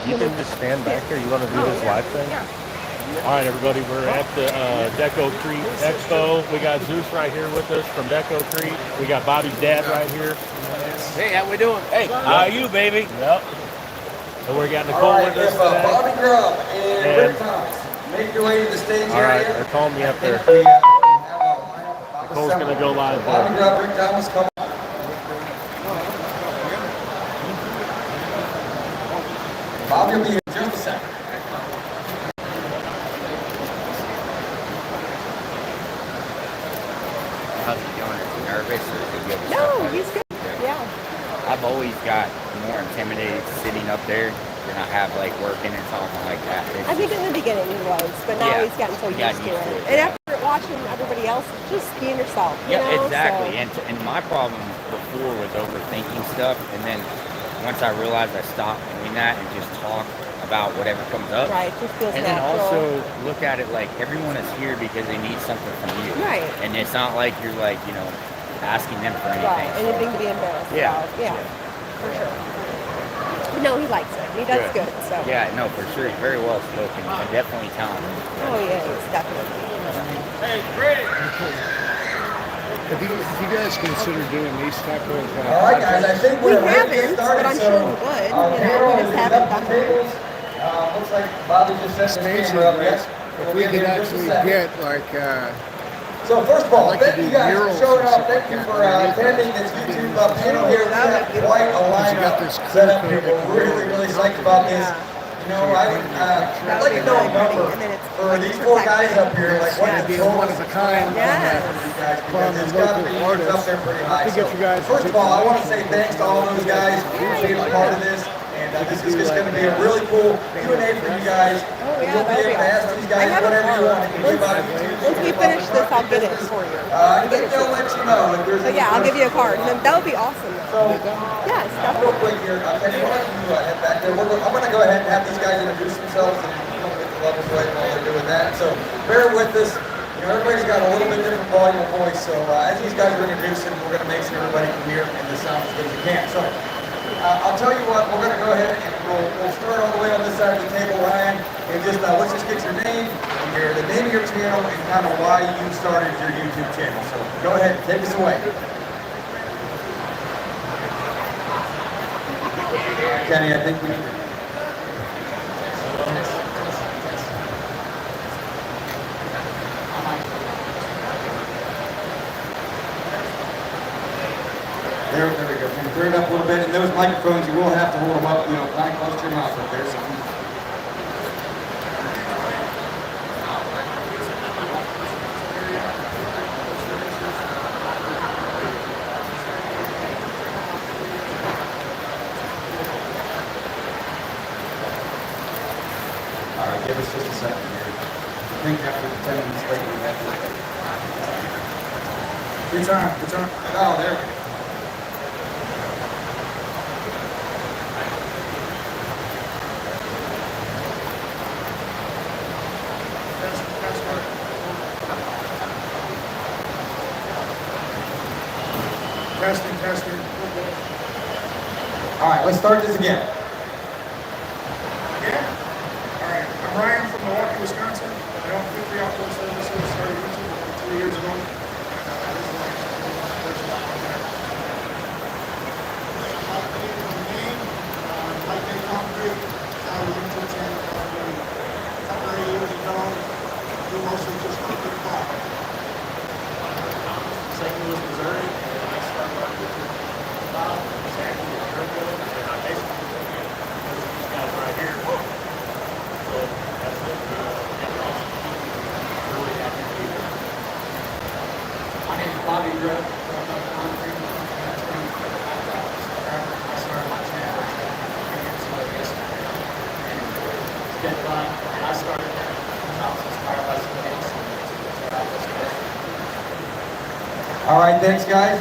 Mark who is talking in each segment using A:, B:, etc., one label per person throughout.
A: You can just stand back here. You want to do this live thing?
B: Yeah.
A: All right, everybody. We're at the Deco Creek Expo. We got Zeus right here with us from Deco Creek. We got Bobby's dad right here.
C: Hey, how we doing? Hey, how are you, baby?
A: Yep. And we got Nicole with us today.
D: Bobby Grubb and Rick Thomas, make your way to the stage
A: All right,
D: area.
A: they're calling me up there. Nicole's going to go live there.
D: Bobby Grubb, Rick Thomas, come on. Bobby will be here in just a second.
C: How's he doing? Is he nervous or is he good?
B: No, he's good. Yeah.
C: I've always got more intimidated sitting up there than I have like working and talking like that.
B: I think in the beginning he was, but now
C: Yeah.
B: he's gotten so
C: He got
B: used to
C: used to
B: it.
C: it,
B: And
C: yeah.
B: after watching everybody else, just being yourself. You
C: Yeah,
B: know?
C: exactly.
B: So,
C: And my problem before was overthinking stuff, and then once I realized I stopped doing that and just talk about whatever comes up.
B: right, just feels
C: And then
B: natural.
C: also look at it like everyone is here because they need something from you.
B: Right.
C: And it's not like you're like, asking them for anything.
B: Right,
C: So,
B: anything to be embarrassed
C: Yeah.
B: about. Yeah, for sure. But no, he likes it. He does good. So.
C: Yeah, no, for sure. He's very well spoken and definitely talented.
B: Oh, yeah, it's definitely.
D: Hey, Rick!
E: Have you guys considered doing these type of
D: All right, guys, I think we're ready to get started.
B: But I'm sure we would. We just haven't done
D: tables. Looks like Bobby just set the
E: station
D: camera up.
E: where
D: Yes.
E: if we could actually get like
D: So first of all,
E: I'd like to
D: thank
E: do
D: you guys for
E: murals
D: showing
E: and
D: up.
E: stuff
D: Thank
E: like
D: you
E: that
D: for
E: underneath
D: attending
E: it.
D: this YouTube panel here. We have quite a lineup
E: this
D: set up here.
E: curtain
D: We're really psyched about this. You know, I'd like to know a number for these four guys up here, like what
E: It'd
D: the
E: be a
D: total
E: one of a kind
B: Yes.
E: from
D: it's
E: the
D: got to
E: local
D: be up
E: artists.
D: there pretty high.
E: To get you guys
D: First of all, I want to say thanks to all those guys for being a part of this. And this is just going to be a really cool Q&A for you guys. You'll be able to ask these guys whatever you want. It can be about YouTube.
B: Once we finish this, I'll get it for you.
D: I think they'll let you know if there's
B: But
D: any
B: yeah, I'll give you a card.
D: questions.
B: And that would be awesome.
D: So,
B: Yes,
D: real
B: definitely.
D: quick here, I'll tell you what, you head back there. I'm going to go ahead and have these guys introduce themselves and you don't get the levels right while they're doing that. So bear with us. You know, everybody's got a little bit different volume of voice. So as these guys are introducing, we're going to make sure everybody can hear and the sound as good as we can. So I'll tell you what, we're going to go ahead and we'll start all the way on this side of the table, Ryan, and just let's just get your name, and the name of your channel, and kind of why you started your YouTube channel. So go ahead, take us away. Kenny, I think we need to... There we go. Can you turn it up a little bit? And those microphones, you will have to hold them up, kind of close to your mouth up there. So all right, give us just a second here. I think after the 10 minutes late, we have to... Return. Oh, there we go. Testing. All right, let's start this again.
F: Yeah. All right. I'm Ryan from Milwaukee, Wisconsin. I own 50 outdoor services. Started YouTube about 3 years ago. Mostly just concrete block. St. Louis, Missouri. I started my YouTube about exactly a year ago, and I basically these guys right here. So that's what really happy to be here. My name is Bobby Grubb. I started my channel 3 years ago yesterday. And it's been fun. And I started that.
D: All right, thanks guys.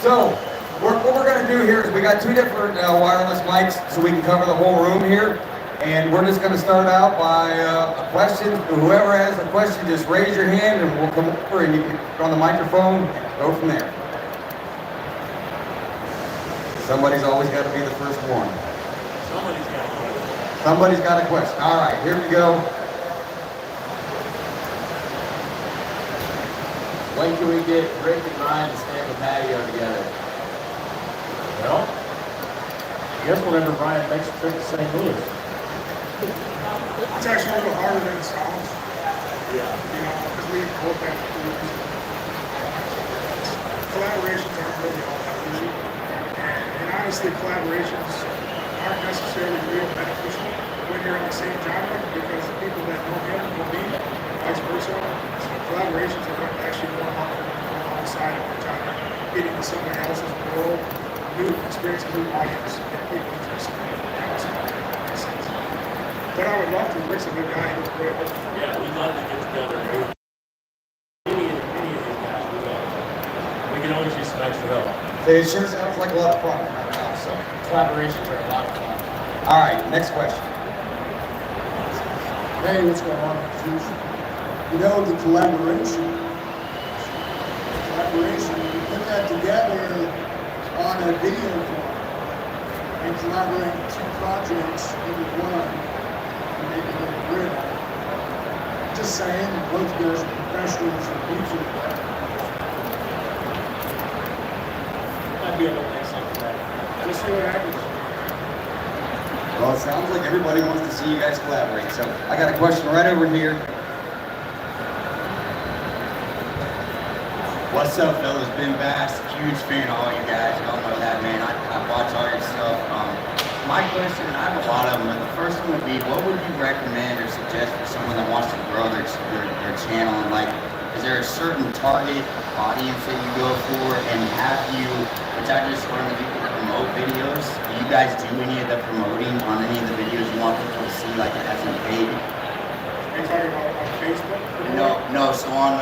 D: So, what we're going to do here is we got two different wireless mics so we can cover the whole room here. And we're just going to start out by a question. Whoever has a question, just raise your hand and we'll come over and you can go on the microphone and go from there. Somebody's always got to be the first one.
F: Somebody's got to be.
D: Somebody's got a question. All right, here we go.
F: When can we get Rick and Ryan to stand the patio together?
G: Well, I guess whenever Ryan makes a trip to St. Louis.
H: It's actually a little harder than it sounds.
G: Yeah.
H: You know, because we both have to do this. Collaborations aren't really all that easy. And honestly, collaborations aren't necessarily real beneficial when you're in the same genre because the people that know him know me, vice versa. So collaborations are actually more harmful alongside of our genre. Getting to somebody else's world, new experience, new audience, and people interested in it. Makes sense. But I would love to. Rick's a good guy. He's great.
G: Yeah, we'd love to get together. Any of these guys, we love. We can always use some extra help.
D: It sure sounds like a lot of fun right now, so.
F: Collaborations are a lot of fun.
D: All right, next question.
H: Hey, what's going on, Zeus? You know, the collaboration, you put that together on a video form and collaborate two projects into one and make it look real. Just saying, both of you guys are professionals in music.
G: Might be able to make something better.
H: Just see what happens.
D: Well, it sounds like everybody wants to see you guys collaborate, so I got a question right over here.
I: What's up, fellas? Ben Bass, huge fan of all you guys. You all know that, man. I watch all your stuff. My question, and I have a lot of them, but the first one would be, what would you recommend or suggest for someone that wants to grow their channel? And like, is there a certain target audience that you go for? And have you, which I just learned that you can promote videos. Do you guys do any of the promoting on any of the videos you want people to see, like it hasn't paid?
H: Are you talking about on Facebook?
I: No. So on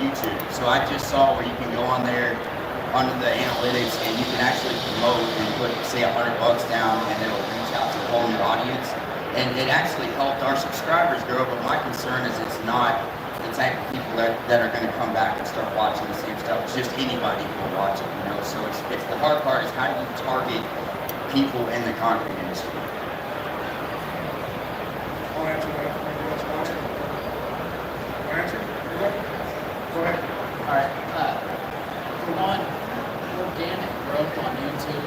I: YouTube. So I just saw where you can go on there under the analytics and you can actually promote and put say $100 down and it'll reach out to a whole new audience. And it actually helped our subscribers grow. But my concern is it's not the type of people that are going to come back and start watching the same stuff. It's just anybody will watch it, you know. So it's the hard part is how do you target people in the concrete industry?
H: I'll answer that. Maybe that's awesome. I'll answer. Go ahead.
F: All right. For one, organic growth on YouTube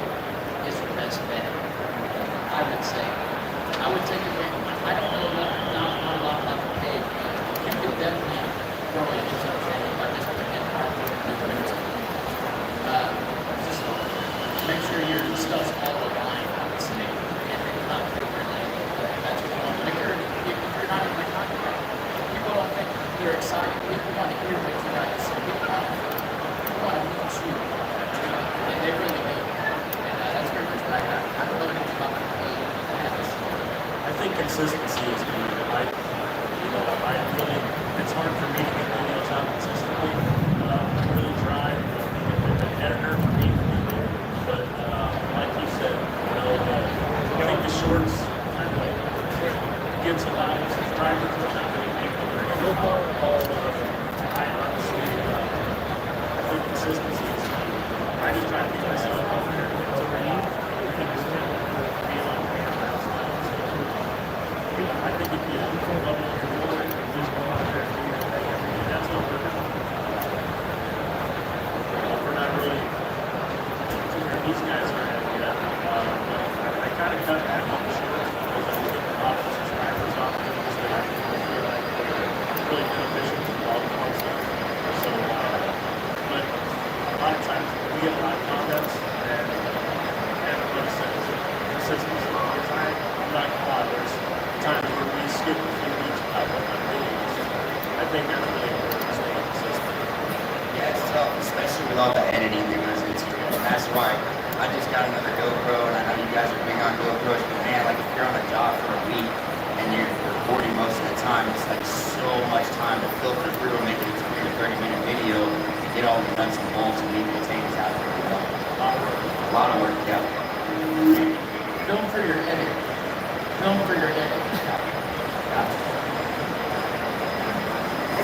F: is the best bet. I would say. I would take advantage. I don't know not a lot about the page. You could definitely grow a YouTube channel by just putting in hard work on YouTube. Just make sure your stuff's all aligned, I would say, and not related. That's what you want. If you're not in the content, people don't think you're excited. People want to hear what you got to say. People want to meet you. And they really do. And that's very much what I got. I don't know anything about my page.
G: I think consistency is key. It's hard for me to get videos out consistently. I really try. It's an editor for me, but like you said, I think the shorts kind of gives a lot of subscribers, but not many people are all I honestly, I think consistency is key. I just try to keep myself out there to read. I think if you love what you're doing, just go out there and do your thing. That's what we're doing. We're not really to where these guys are at yet. I kind of cut back on the shorts because I get a lot of subscribers off of this that I feel like they're really beneficial to all the content. So, but a lot of times we get a lot of comments and what it says, consistency. Because I'm not gonna lie, there's times where we skip a few weeks without one of videos. I think that's really important to stay consistent.
I: Yeah, it's tough, especially with all the editing that goes into it. And that's why I just got another GoPro, and I know you guys are big on GoPros, but man, like if you're on a job for a week and you're recording most of the time, it's like so much time to filter through and make it a 20 or 30-minute video to get all the nuts and bolts and meat and potatoes out of it. You know? A lot of work, yeah.
F: Film for your edit. Film for your edit.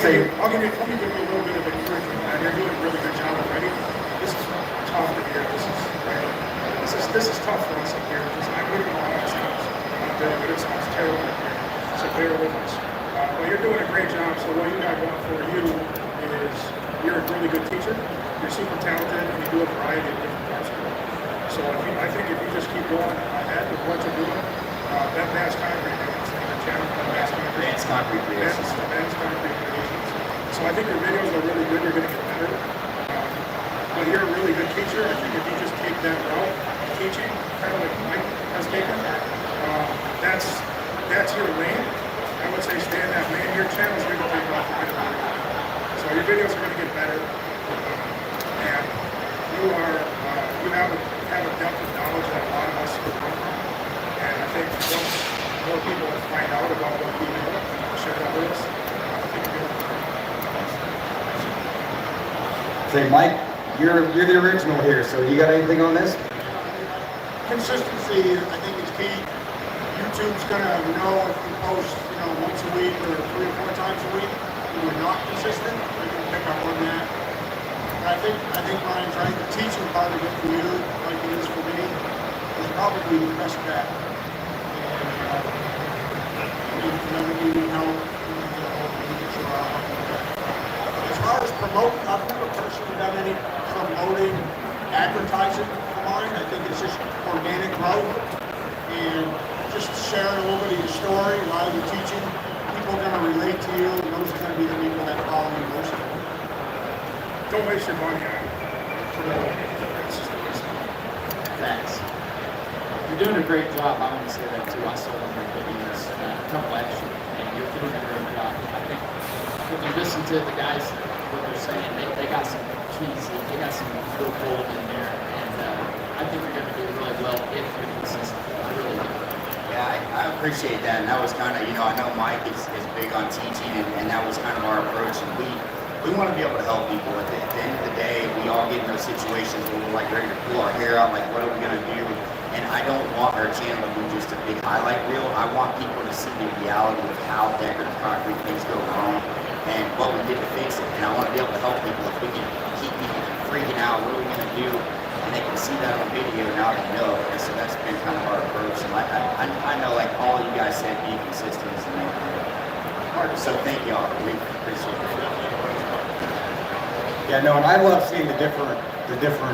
H: Let me give you a little bit of encouragement. You're doing a really good job already. This is tough to hear. This is tough for us up here because we don't know how to video, but it sounds terrible in here, so bear with us. But you're doing a great job, so what you got going for you is you're a really good teacher, you're super talented, and you do a variety of different parts of it. So I think if you just keep going ahead with what you're doing, that Bass Concrete, that's the name of the channel, Bass Concrete.
I: Advanced Concrete Creations.
H: Advanced Concrete Creations. So I think your videos are really good, you're going to get better. But you're a really good teacher. I think if you just take that route of teaching, kind of like Mike has taken, that's your lane. I would say stay in that lane. Your channel's going to take off. So your videos are going to get better. And you have a depth of knowledge that a lot of us could come from. And I think once more people find out about what you know and share that with us, I think you're good.
D: Say, Mike, you're the original here, so you got anything on this?
J: Consistency, I think, is key. YouTube's gonna know if you post, once a week or 3 or 4 times a week, and you're not consistent. They're gonna pick up on that. But I think Ryan's right. The teaching part of it for you, like it is for me, is probably the best bet. And whenever you need help, as far as promoting, I've never personally done any promoting advertising for mine. I think it's just organic growth and just sharing a little bit of your story, a lot of your teaching. People are going to relate to you, and those are going to be the people that follow you most.
H: Don't waste your money on promoting.
F: Thanks. You're doing a great job. I want to say that too. I saw one of your videos a couple extra, and you're doing a great job. I think if you listen to the guys, what they're saying, they got some keys, they got some real gold in there, and I think you're going to do really well if you're consistent. I really do.
I: Yeah, I appreciate that, and that was kind of, I know Mike is big on teaching, and that was kind of our approach, and we want to be able to help people. At the end of the day, we all get in those situations where we're like ready to pull our hair out, like what are we going to do? And I don't want our channel to be just a big highlight reel. I want people to see the reality of how decorative concrete things go wrong and what we did to fix it. And I want to be able to help people. If we can keep people freaking out, what are we going to do? And they can see that on video, now they know. And so that's been kind of our approach. And I know, like all you guys said, being consistent is the main thing. So thank y'all. We appreciate it.
D: Yeah, no, and I love seeing the different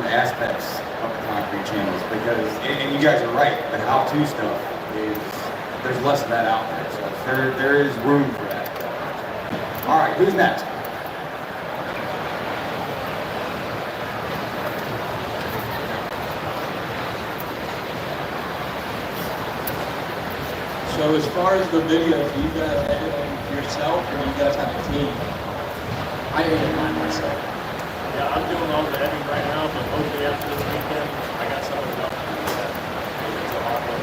D: aspects of the concrete channels because, and you guys are right, the how-to stuff there's less of that out there, so there is room for that. All right, who's next?
K: So as far as the videos, do you guys edit them yourself or do you guys have a team?
F: I edit mine myself.
G: Yeah, I'm doing all the editing right now, but hopefully after this weekend, I got somebody else to do that. It's a lot of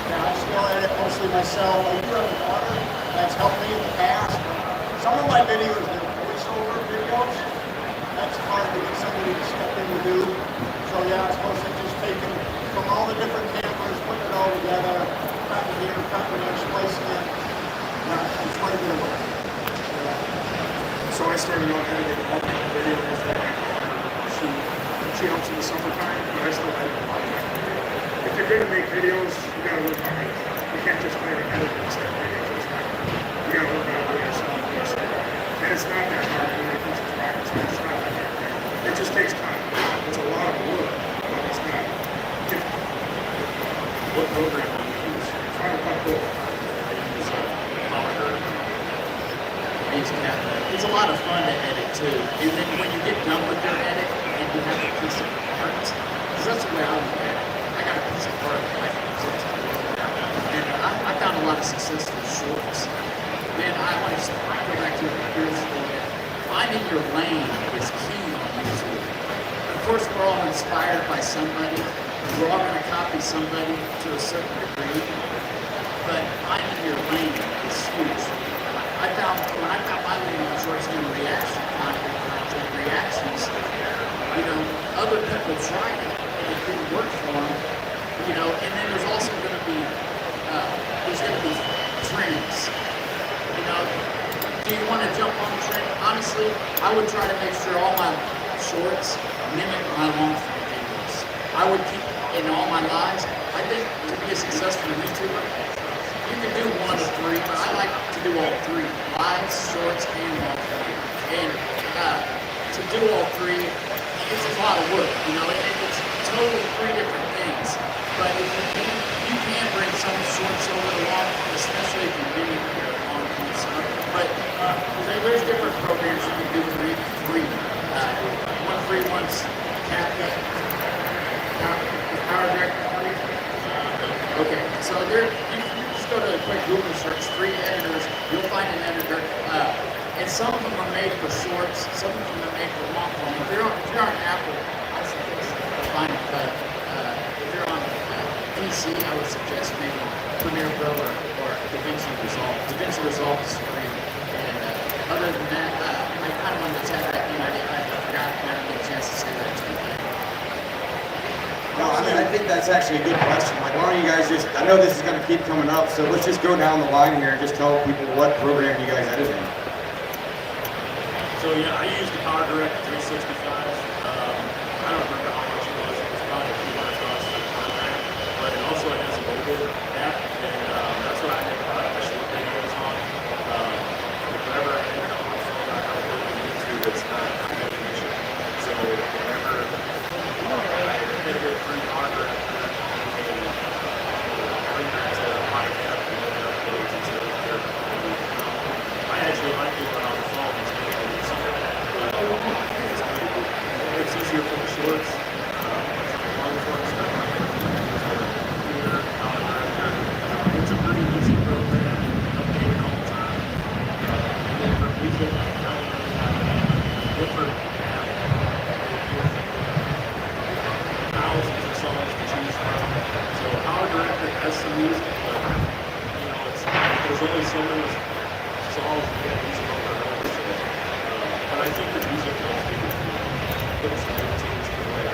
J: Yeah, I still edit mostly myself. I do have a daughter that's helped me in the past. Some of my videos are voiceover videos. That's hard to get somebody to step in to do. So yeah, it's mostly just taking from all the different cameras, putting it all together, cutting here, cutting there, splicing it. Yeah, it's quite a bit of work.
H: So I started out editing all the videos that she helps in the summertime, but I still edit a lot. If you're going to make videos, you got to work on it. You can't just hire an editor and start videos. It's not good. You got to work on it yourself. And it's not that hard when it comes to practice. It's not that hard. It just takes time. It's a lot of work, but it's not difficult.
G: What program do you use?
H: Final Cut Pro.
G: I use Monitor.
F: It's a lot of fun to edit too. And then when you get done with your edit and you have a piece of art, because that's the way I look at it. I got a piece of art that I can present to you. And I found a lot of success with shorts. Then I like to go back to finding your lane is key on YouTube. Of course, we're all inspired by somebody. We're all going to copy somebody to a certain degree. But finding your lane is huge. When I found my lane on shorts doing reaction content, reactions, other people tried it and it didn't work for them, and then there's also going to be, trends. Do you want to jump on the trend? Honestly, I would try to make sure all my shorts mimic my long form videos. I would keep, in all my lives, I I think to be a successful YouTuber, you can do one of three, but I like to do all three: live, shorts, and long form. And to do all three, it's a lot of work. You know, it's totally three different things. But if you can bring some shorts over the long, especially if you're getting your long form stuff. But there's different programs you can do free. One free one's CapCut, Power Director. Okay, so there, you just go to a quick Google search, free editors, you'll find an editor. And some of them are made for shorts, some of them are made for long form. If you're on Apple, I suggest find it. But if you're on PC, I would suggest maybe Premiere Pro or DaVinci Resolve. DaVinci Resolve is free. And other than that, I kind of wanted to tap that in. I forgot, I didn't get a chance to say that to you.
D: No, I mean, I think that's actually a good question. Like, why don't you guys just, I know this is going to keep coming up, so let's just go down the line here and just tell people what program you guys edit in.
G: So yeah, I use the Power Director 365. I don't remember how much it was. It was probably a few $100 for the program, but it also has a mobile app, and that's what I make a lot of my short videos on. Whenever I edit on my phone, I upload to YouTube. It's not high definition. So whenever I edit it through Power Director, and bring that to podcast, and then it uploads it to their computer. I actually like it when I'm on the phone. It's easier for the shorts. Long form stuff. It's a pretty easy program. Update it all the time. And then for music, I don't really have different thousands of songs to choose from. So Power Director has some music, but you know, there's only so many songs you get music over and over. So, but I think the music helps me put some routines together,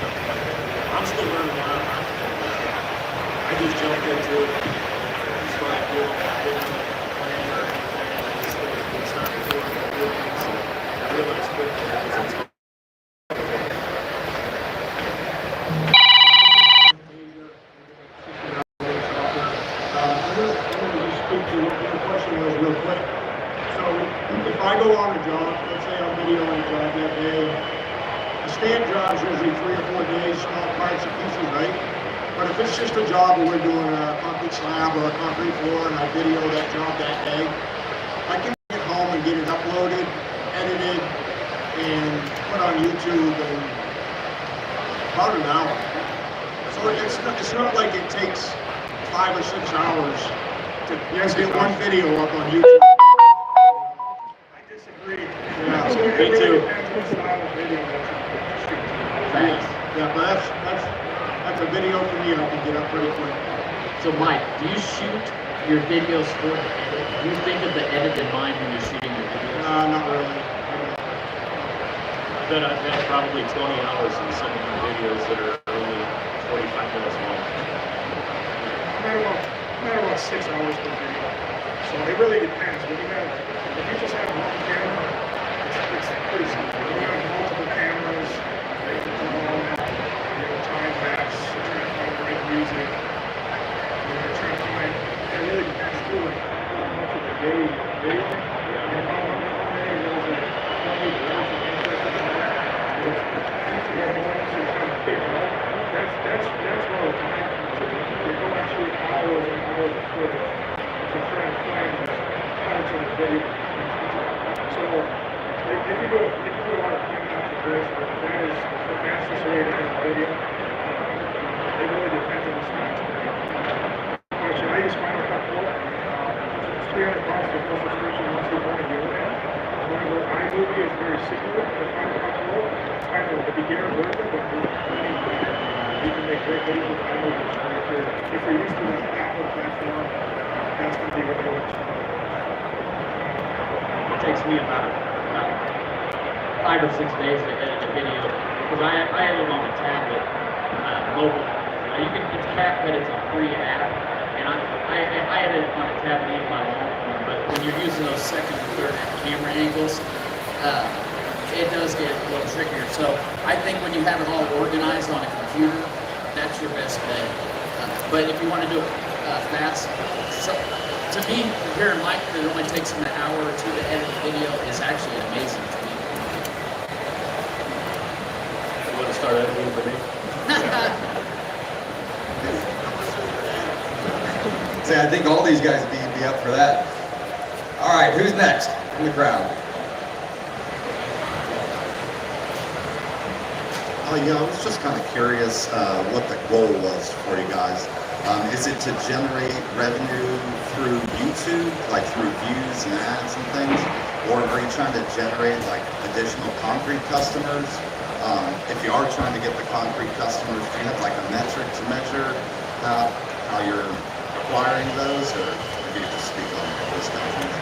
G: something like that. I'm still learning a lot. I just jumped into it, started doing playing or anything, and I just started doing things. So I realized quickly that was a
J: real quick. So if I go on a job, let's say I'm videoing a job that day, a stand job is usually 3 or 4 days, small parts and pieces, right? But if it's just a job where we're doing a concrete slab or a concrete floor and I video that job that day, I can get home and get it uploaded, edited, and put on YouTube in about an hour. So it's not like it takes 5 or 6 hours to get one video up on YouTube.
H: I disagree.
J: Yeah,
H: So it
J: me
H: really
J: too.
H: depends what style of video that's on.
F: Thanks.
J: Yeah, but that's a video for me I can get up pretty quick.
F: So Mike, do you shoot your videos for the edit? Do you think of the edit in mind when you're shooting your videos?
J: Not really.
G: I bet I've got probably 20 hours in some of my videos that are only 45 minutes long.
H: I'm at about 6 hours per video. So it really depends. If you just have one camera, it's pretty simple. When you have multiple cameras, they can do all that, time lapse, you're trying to find great music, you're trying to find, it really depends too, like how much of the day you're videoing, and how many of those are funny, or interesting in that. If you have moments you're trying to pick up, that's where the time comes in. You go actually hours and hours of footage to try and find parts of the video. So if you do a lot of time lapse of this, that is the fastest way to edit video. It really depends on the style. Actually, I use Final Cut Pro. It's $300 for full subscription once you want to do it. However, iMovie is very similar to Final Cut Pro. It's kind of the beginner version, but you can make great videos with iMovie. If you're used to the Apple platform, that's going to be what you want.
F: It takes me about 5 or 6 days to edit a video because I edit on a tablet, mobile. It's CapCut, it's a free app, and I edit on a tablet in my long form. But when you're using those second and third camera angles, it does get a little trickier. So I think when you have it all organized on a computer, that's your best bet. But if you want to do it fast, so to me, here in Mike, it only takes him an hour or two to edit the video is actually amazing to me.
G: You want to start editing for me?
D: See, I think all these guys would be up for that. All right, who's next in the crowd?
L: Yeah, I was just kind of curious what the goal was for you guys. Is it to generate revenue through YouTube, like through views and ads and things? Or are you trying to generate like additional concrete customers? If you are trying to get the concrete customers, do you have like a metric to measure how you're acquiring those? Or if you could just speak on those kind of things?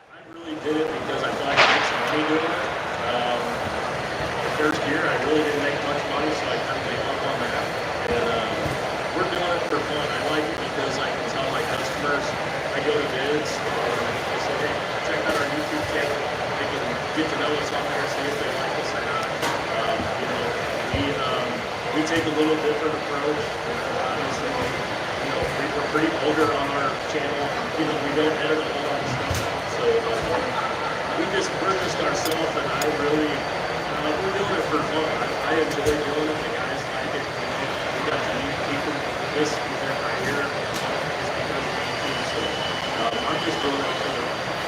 G: I really did it because I thought I could make some money doing it. First year, I really didn't make much money, so I kind of gave up on that. And we're doing it for fun. I like it because I can tell my customers, I go to bids, I say, hey, check out our YouTube channel. They can get to know us on there, see if they like us or not. You know, we take a little different approach. Obviously, you know, we're pretty vulgar on our channel. You know, we don't edit a whole lot of stuff out. So we're just ourselves, and I really, we're doing it for fun. I enjoy doing it. The guys like it. You know, we got to meet people. This event right here is because of YouTube. So I'm just doing it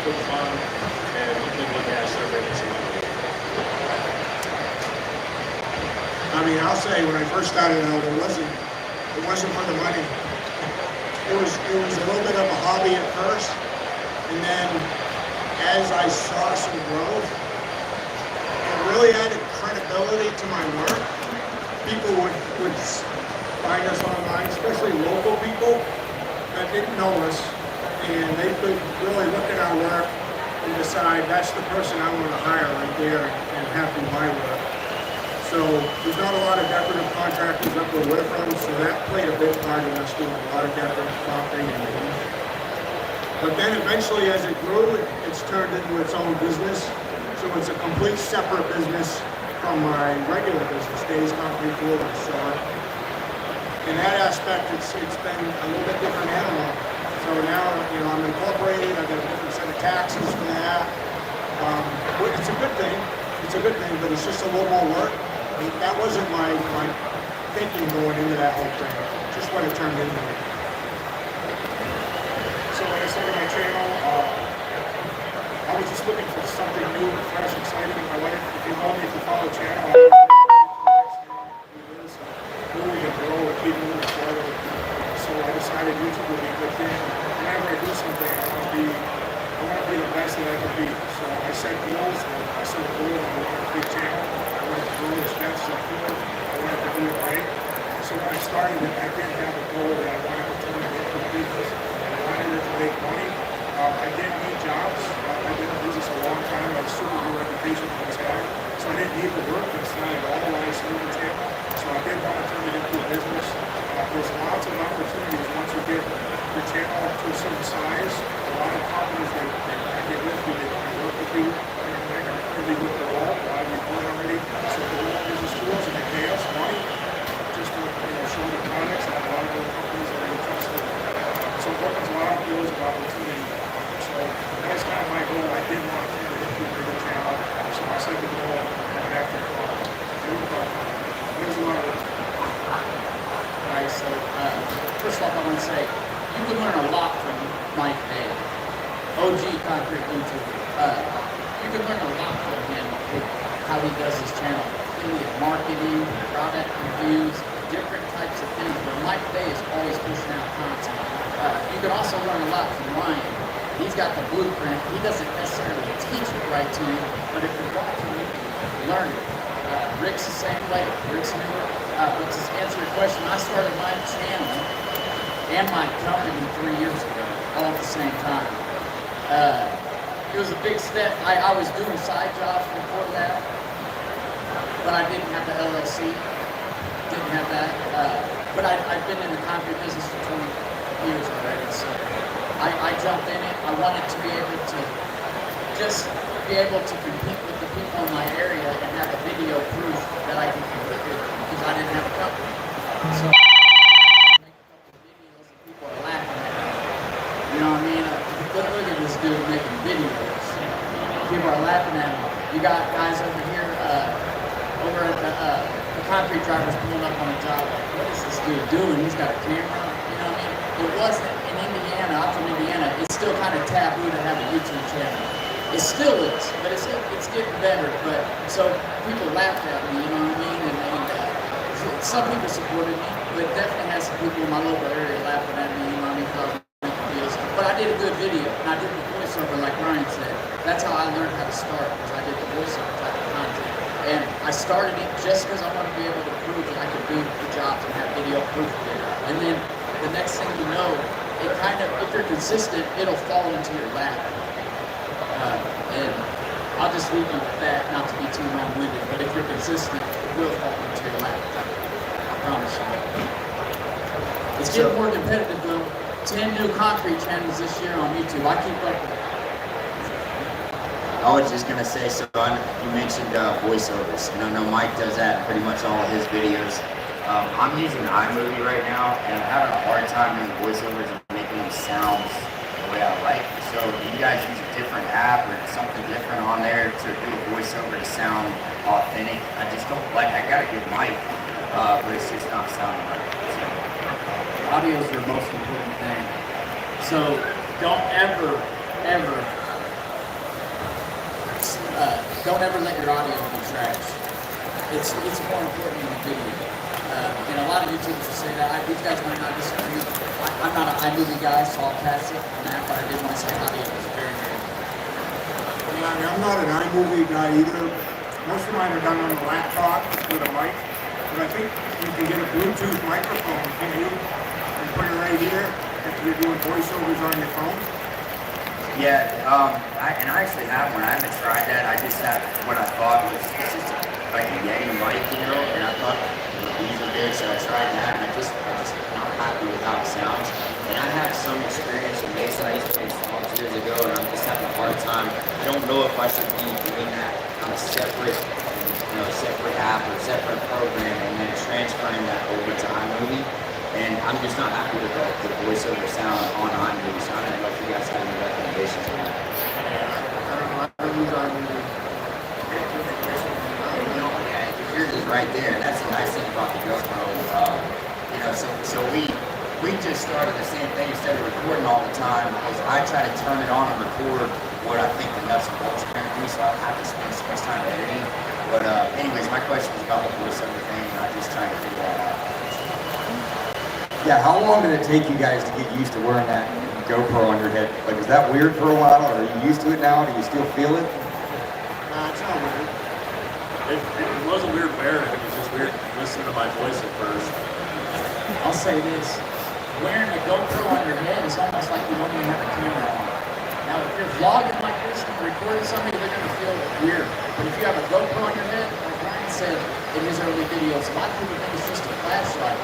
G: for fun, and hopefully one day I start making some money.
H: I mean, I'll say when I first started out, it wasn't for the money. It was a little bit of a hobby at first, and then as I saw some growth, it really added credibility to my work. People would find us online, especially local people that didn't know us, and they could really look at our work and decide that's the person I want to hire right there and have do my work. So there's not a lot of decorative contractors up where we're from, so that played a big part in us doing a lot of decorative property. But then eventually as it grew, it's turned into its own business. So it's a complete separate business from my regular business, Days Concrete Flooring. So in that aspect, it's been a little bit different animal. So now, you know, I'm incorporated, I've got a different set of taxes for that. It's a good thing. It's a good thing, but it's just a little more work. That wasn't my thinking going into that whole thing. Just what it turned into.
J: So when I started my channel, I was just looking for something new, fresh, exciting in my life. If you know me, if you follow the channel, moving and grow and keep moving forward. So I decided YouTube would be a good thing. Whenever I do something, I want to be the best that I can be. So I set goals, and I set a goal, and I wanted a big channel. I wanted to grow as fast as I could. I wanted to do it right. So when I started it, I didn't have a goal that I wanted to turn it into a business. I wanted it to make money. I didn't need jobs. I've been in business a long time. I have a super good reputation for this guy. So I didn't need to work. That's not at all why I started the channel. So I did want to turn it into a business. There's lots of opportunities once you get your channel up to a certain size. A lot of companies that get with you, they want to work with you. They're not really with the wall. A lot of you know already. So the wall business schools and they pay us money just to show the products, and a lot of other companies that are interested. So it opens a lot of doors of opportunity. So that was kind of my goal. I did want to turn it into a bigger channel. So I set the goal and after there's a lot of work.
F: Alright, so first off I want to say, you can learn a lot from Mike Day, OG Concrete YouTuber. You can learn a lot from him with how he does his channel. Really marketing, product reviews, different types of things. But Mike Day is always pushing out content. You can also learn a lot from Ryan. He's got the blueprint. He doesn't necessarily teach it right to you, but if you're watching it, learn it. Rick's the same way. Rick's newer. But to answer your question, I started my channel and my company 3 years ago, all at the same time. It was a big step. I was doing side jobs before that, but I didn't have the LLC. Didn't have that. But I've been in the concrete business for 20 years already, so I jumped in it. I wanted to be able to just be able to compete with the people in my area and have a video proof that I can compete with, because I didn't have a company. So I make a couple videos and people are laughing at me. You know what I mean? Look at this dude making videos. People are laughing at him. You got guys over here, over at the concrete drivers pulling up on a job. Like, what is this dude doing? He's got a camera. You know what I mean? It wasn't in Indiana. I'm from Indiana. It's still kind of taboo to have a YouTube channel. It still is, but it's getting better. But so people laughed at me. You know what I mean? And some people supported me, but definitely had some people in my local area laughing at me. You know what I mean? For making videos. But I did a good video, and I did the voiceover like Ryan said. That's how I learned how to start, because I did the voiceover type of content. And I started it just because I wanted to be able to prove that I could do the jobs and have video proof of it. And then the next thing you know, it kind of, if you're consistent, it'll fall into your lap. And I'll just leave you with that, not to be too long-winded, but if you're consistent, it will fall into your lap. I promise you. It's getting more competitive though. 10 new concrete channels this year on YouTube. I keep up with it.
I: I was just gonna say, so you mentioned voiceovers, and I know Mike does that in pretty much all of his videos. I'm using iMovie right now, and I'm having a hard time doing voiceovers and making them sound the way I like. So do you guys use a different app or something different on there to do a voiceover to sound authentic? I just don't like, I got a good mic, but it's just not sounding right.
F: Audio is your most important thing. So don't ever let your audio be trash. It's more important than the video. And a lot of YouTubers will say that. These guys might not disagree. I'm not an iMovie guy, so I'll pass it on that, but I did want to say audio is very, very important.
H: Yeah, I mean, I'm not an iMovie guy either. Most of mine are done on the laptop with a mic. But I think you can get a Bluetooth microphone, can you? And put it right here if you're doing voiceovers on your phone.
I: Yeah, I actually have one. I haven't tried that. I just have what I thought was it's just like a Yeti mic, you know, and I thought these are good, so I tried that, and I just not happy with how it sounds. And I have some experience with Mason. I used to make songs years ago, and I'm just having a hard time. I don't know if I should be doing that on a separate, separate app or separate program, and then transferring that over to iMovie. And I'm just not happy with the voiceover sound on iMovie, so I don't know if you guys have any recommendations on that.
F: I don't use iMovie.
I: Yours is right there, and that's the nice thing about the GoPro. So we just started the same thing instead of recording all the time, because I try to turn it on and record what I think the nuts and bolts are going to be, so I don't have to spend so much time editing. But anyways, my question was about the voiceover thing, and I'm just trying to figure that out.
D: Yeah, how long did it take you guys to get used to wearing that GoPro on your head? Like, is that weird for a while, or are you used to it now? Do you still feel it?
H: It's not weird.
G: It wasn't weird wearing it. It was just weird listening to my voice at first.
F: I'll say this. Wearing a GoPro on your head is almost like you don't even have a camera on. Now, if you're vlogging like this and recording something, they're going to feel weird. But if you have a GoPro on your head, like Ryan said in his early videos, a lot of people think it's just a flashlight.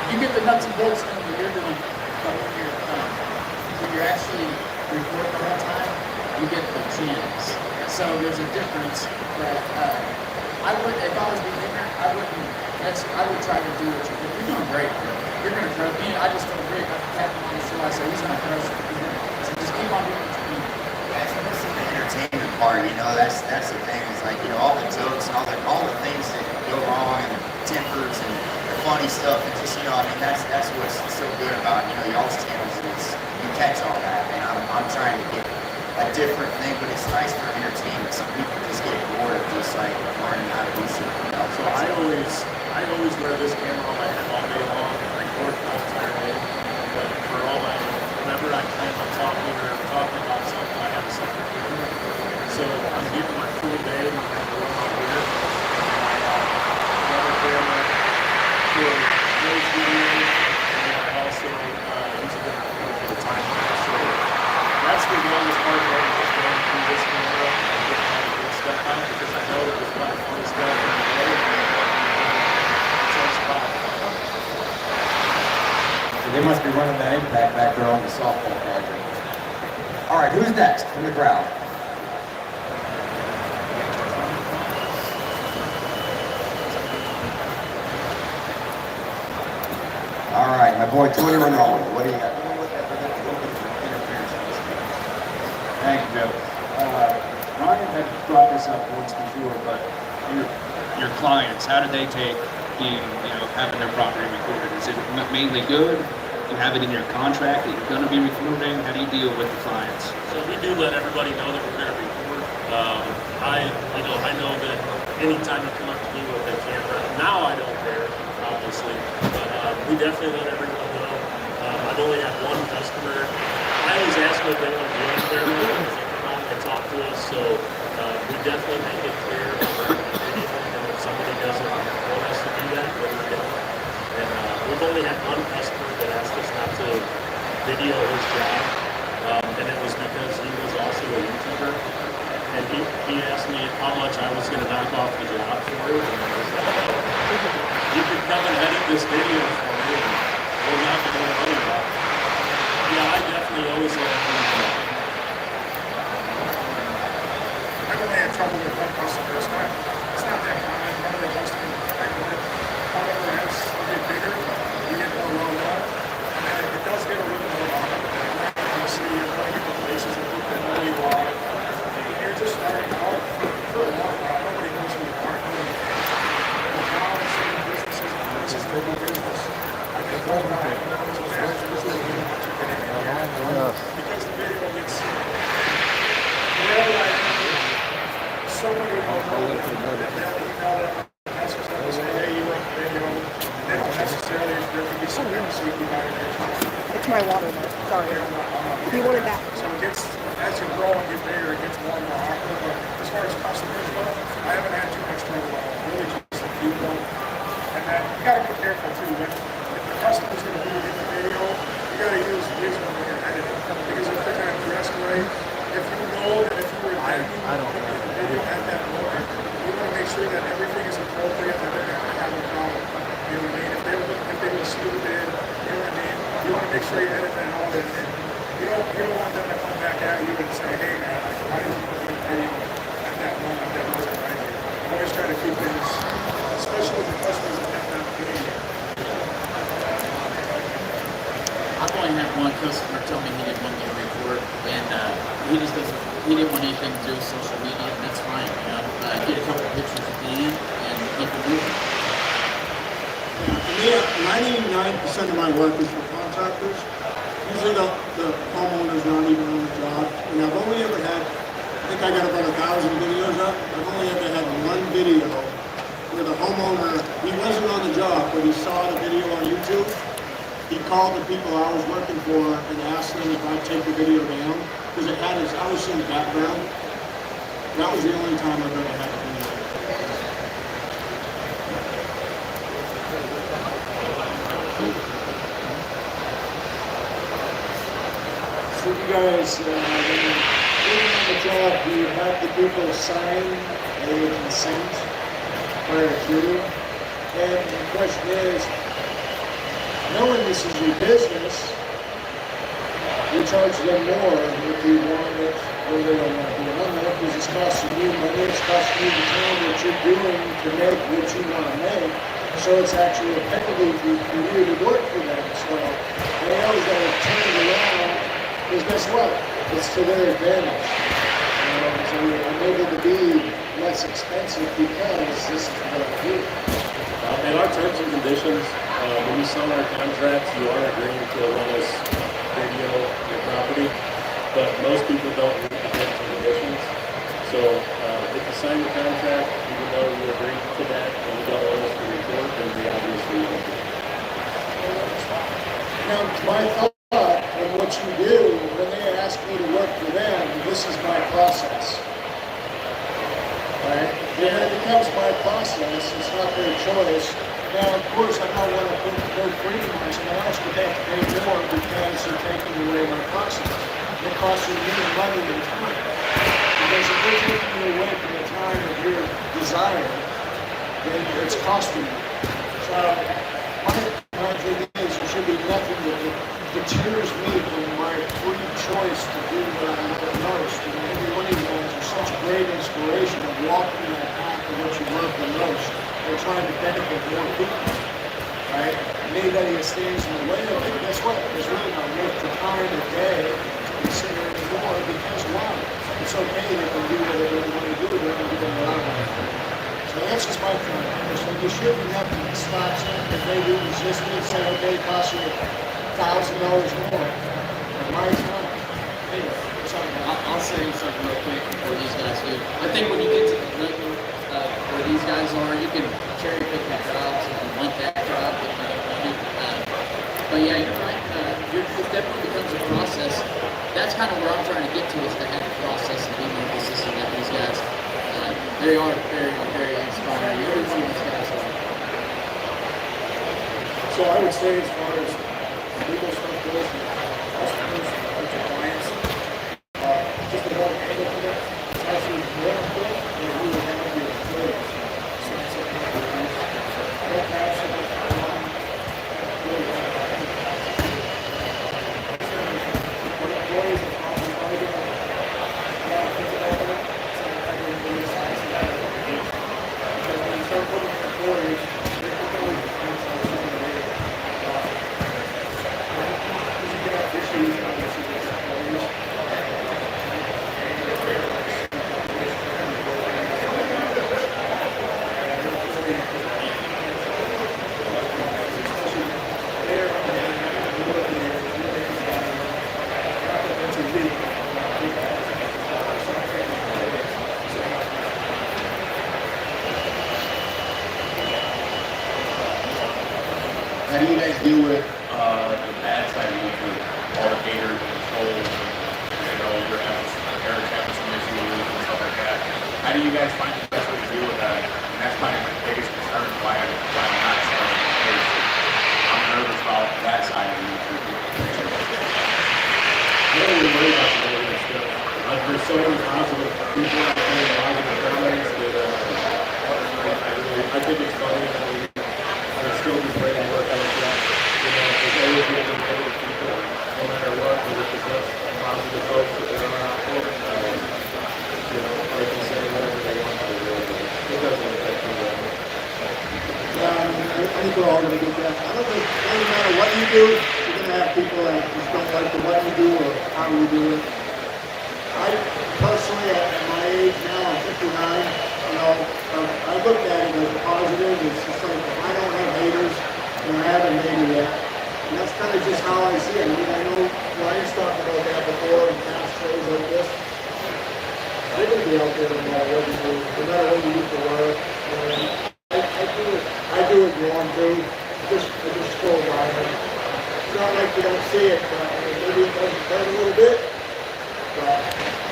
F: You get the nuts and bolts thing that you're doing, but when you're actually recording the whole time, you get the gems. So there's a difference that I would, if I was beginner, I would try to do what you're doing. You're doing great. You're gonna crush me. I just told Rick, I tapped him on the show, I said he's gonna crush it. So just keep on doing what you're doing.
I: That's the entertainment part, that's the thing. It's like, all the jokes and all the things that go wrong and tempers and the funny stuff, and just, that's what's so good about, y'all's channels is you catch all that, and I'm trying to get a different thing, but it's nice for entertainment. Some people just get bored of just like learning how to do something else.
G: So I always wear this camera on my head all day long and record the entire day. But for all my, whenever I plan on talking or talking about something, I have a separate camera. So I'm getting my full day when I'm going on here. Another camera for those videos, and I also use a different camera for the time lapse. So that's the longest part of it, is going through this camera and getting all the good stuff out, because I know that there's a lot of funny stuff in the way.
D: They must be running that impact back there on the softball project. All right, who's next from the crowd?
I: All right, my boy Tony Ronaldo, what do you got?
K: Thank you, Joe. Ryan had brought this up once before, but your clients, how do they take being, having their property recorded? Is it mainly good? You have it in your contract that you're going to be recording? How do you deal with the clients?
G: So we do let everybody know that we're going to record. I know that anytime you come up to me with a camera, now I don't care, obviously, but we definitely let everyone know. I've only had one customer. I always ask them if they want to be on camera because they come out and talk to us. So we definitely make it clear and if somebody doesn't want us to do that, then we don't. And we've only had one customer that asked us not to video his job, and it was because he was also a YouTuber. And he asked me how much I was going to knock off the job for him. And I was like, you could come and edit this video for me, and we'll knock it more money off. Yeah, I definitely always let everyone know.
H: I've only had trouble with one customer. It's not that common. One of the customers I work, however, as you get bigger, you get more well known, and then it does get a little more awkward. Obviously, you're going to get the places that people know you are. You're just starting out for a long while. Nobody knows who you are. And now it's in businesses, this is their business. I think one guy knows what happens to you once you get in here. Because the video gets wherever I am, so many people know that that's just going to say, hey, you wrote the video. They don't necessarily, there can be some kind of sneaky violation.
B: It's my water though. Sorry. You wanted that.
H: So it gets, as you grow and get bigger, it gets more and more awkward. But as far as customers go, I haven't had too much trouble at all. Really just a few more. And then you got to be careful too. If the customer's going to do it in the video, you got to use wisdom when you're editing. Because if they're going to dress right, if you know that if you were editing the video at that moment, you want to make sure that everything is appropriate and they're not going to have a problem. You know what I mean? If they look stupid, you know what I mean? You want to make sure you edit that out and you don't want them to come back at you and say, hey man, why didn't you put the video at that moment that wasn't right? I always try to keep things, especially with the customers that have that opportunity.
F: I've only had one customer tell me he didn't want me to record, and he didn't want anything to do with social media, and that's fine, Get a couple of pictures at the end, and keep it moving.
J: Yeah, for me, 99% of my work is for contractors. Usually the homeowner's not even on the job. And I've only ever had, I think I got about 1,000 videos up. I've only ever had one video where the homeowner, he wasn't on the job, but he saw the video on YouTube. He called the people I was working for and asked them if I'd take the video down because it had his house in the background. That was the only time I've ever had a video.
H: So you guys, when you're on the job, do you have the people sign a consent prior to? And the question is, knowing this is your business, you charge them more if you want it or they don't want to do it. Because it's costing you money, it's costing you the time that you're doing to make what you want to make. So it's actually a penalty for you to work for them. So they always got to turn it around. Because guess what? It's to their advantage. So I'm able to be less expensive because this is what I do.
G: In our terms and conditions, when you sign our contracts, you are agreeing to let us video your property, but most people don't read the terms and conditions. So if you sign the contract, even though you agree to that and you don't want us to record, then we obviously won't do it.
H: Now, my thought and what you do when they ask me to work for them, this is my process. Right? And when it becomes my process, it's not their choice. Now, of course, I don't want to put no freedom on someone else, but they have to pay more because they're taking away my process. It costs you money and time. Because if they're taking you away from the time of your desire, then it's costing you. So, my thing is, there should be nothing that deters me from my free choice to do what I love most. And every one of you guys are such great inspiration of walking that path of what you love the most and trying to benefit more people. Right? Me,
J: anybody that stands in the way of it, guess what? It's really not worth the time of day to consider anymore because why? It's okay, they can do whatever they want to do, they're going to do what I want to do. So that's just my point. So you shouldn't have to stop something if they do resist it and say, okay, it costs you $1,000 more. In my time, anyway,
F: I'll say something real quick before these guys do. I think when you get to the level where these guys are, you can cherry pick your jobs if you want that job. If you don't want it. But yeah, you're right. It definitely becomes a process. That's kind of where I'm trying to get to, is to have a process and be more consistent like these guys. They are very, very inspiring. Every one of these guys are.
H: So I would say, as far as legal stuff goes, customers, potential clients, just the whole angle to it, it's actually more important than you would have your employees. So it's a I don't have so much on employees are probably going to think about it. So I think really size of that because when you start putting in employees, they're always depends on something later. You can have issues, obviously, with employees.
M: How do you guys deal with the bad side of YouTube? All the haters and trolls, and Eric's having some issues and stuff like that. How do you guys find the best way to deal with that? And that's probably my biggest concern, why I'm not starting to face it. I'm nervous about that side of YouTube.
H: I don't really worry about the negative stuff. There's so many positive people out there, positive comments that I think it's funny that we still do great work on it. You know, there's always going to be negative people, no matter what, whether it's us positive folks that are out there. You know, they can say whatever they want to do. It doesn't affect me that much.
J: I think we're all going to get that. I don't think, it doesn't matter what you do, you're going to have people that just don't like the what you do or how you do it. I personally, at my age now, I'm 59, you know, I look at it as positive. It's just like, if I don't have haters, and I haven't made it yet. And that's kind of just how I see it. I mean, I know Ryan's talked about that before in past shows like this. They're going to be out there no matter what you do, no matter what you do for work. And I do it wrong too. I just scroll by it. It's not like you don't see it, but maybe it doesn't hurt a little bit. But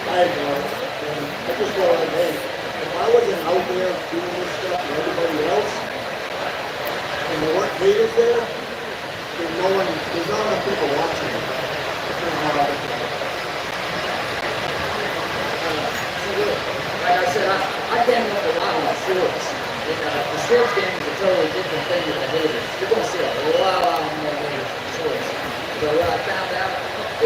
J: I ignore it. And I just go like, hey, if I wasn't out there doing this stuff for everybody else, and there weren't haters there, then there's not enough people watching it. That's not how I look at it.
F: Like I said, I came up a lot on shorts. The shorts game is a totally different thing than the haters. You're going to see a lot more haters in shorts. But what I found out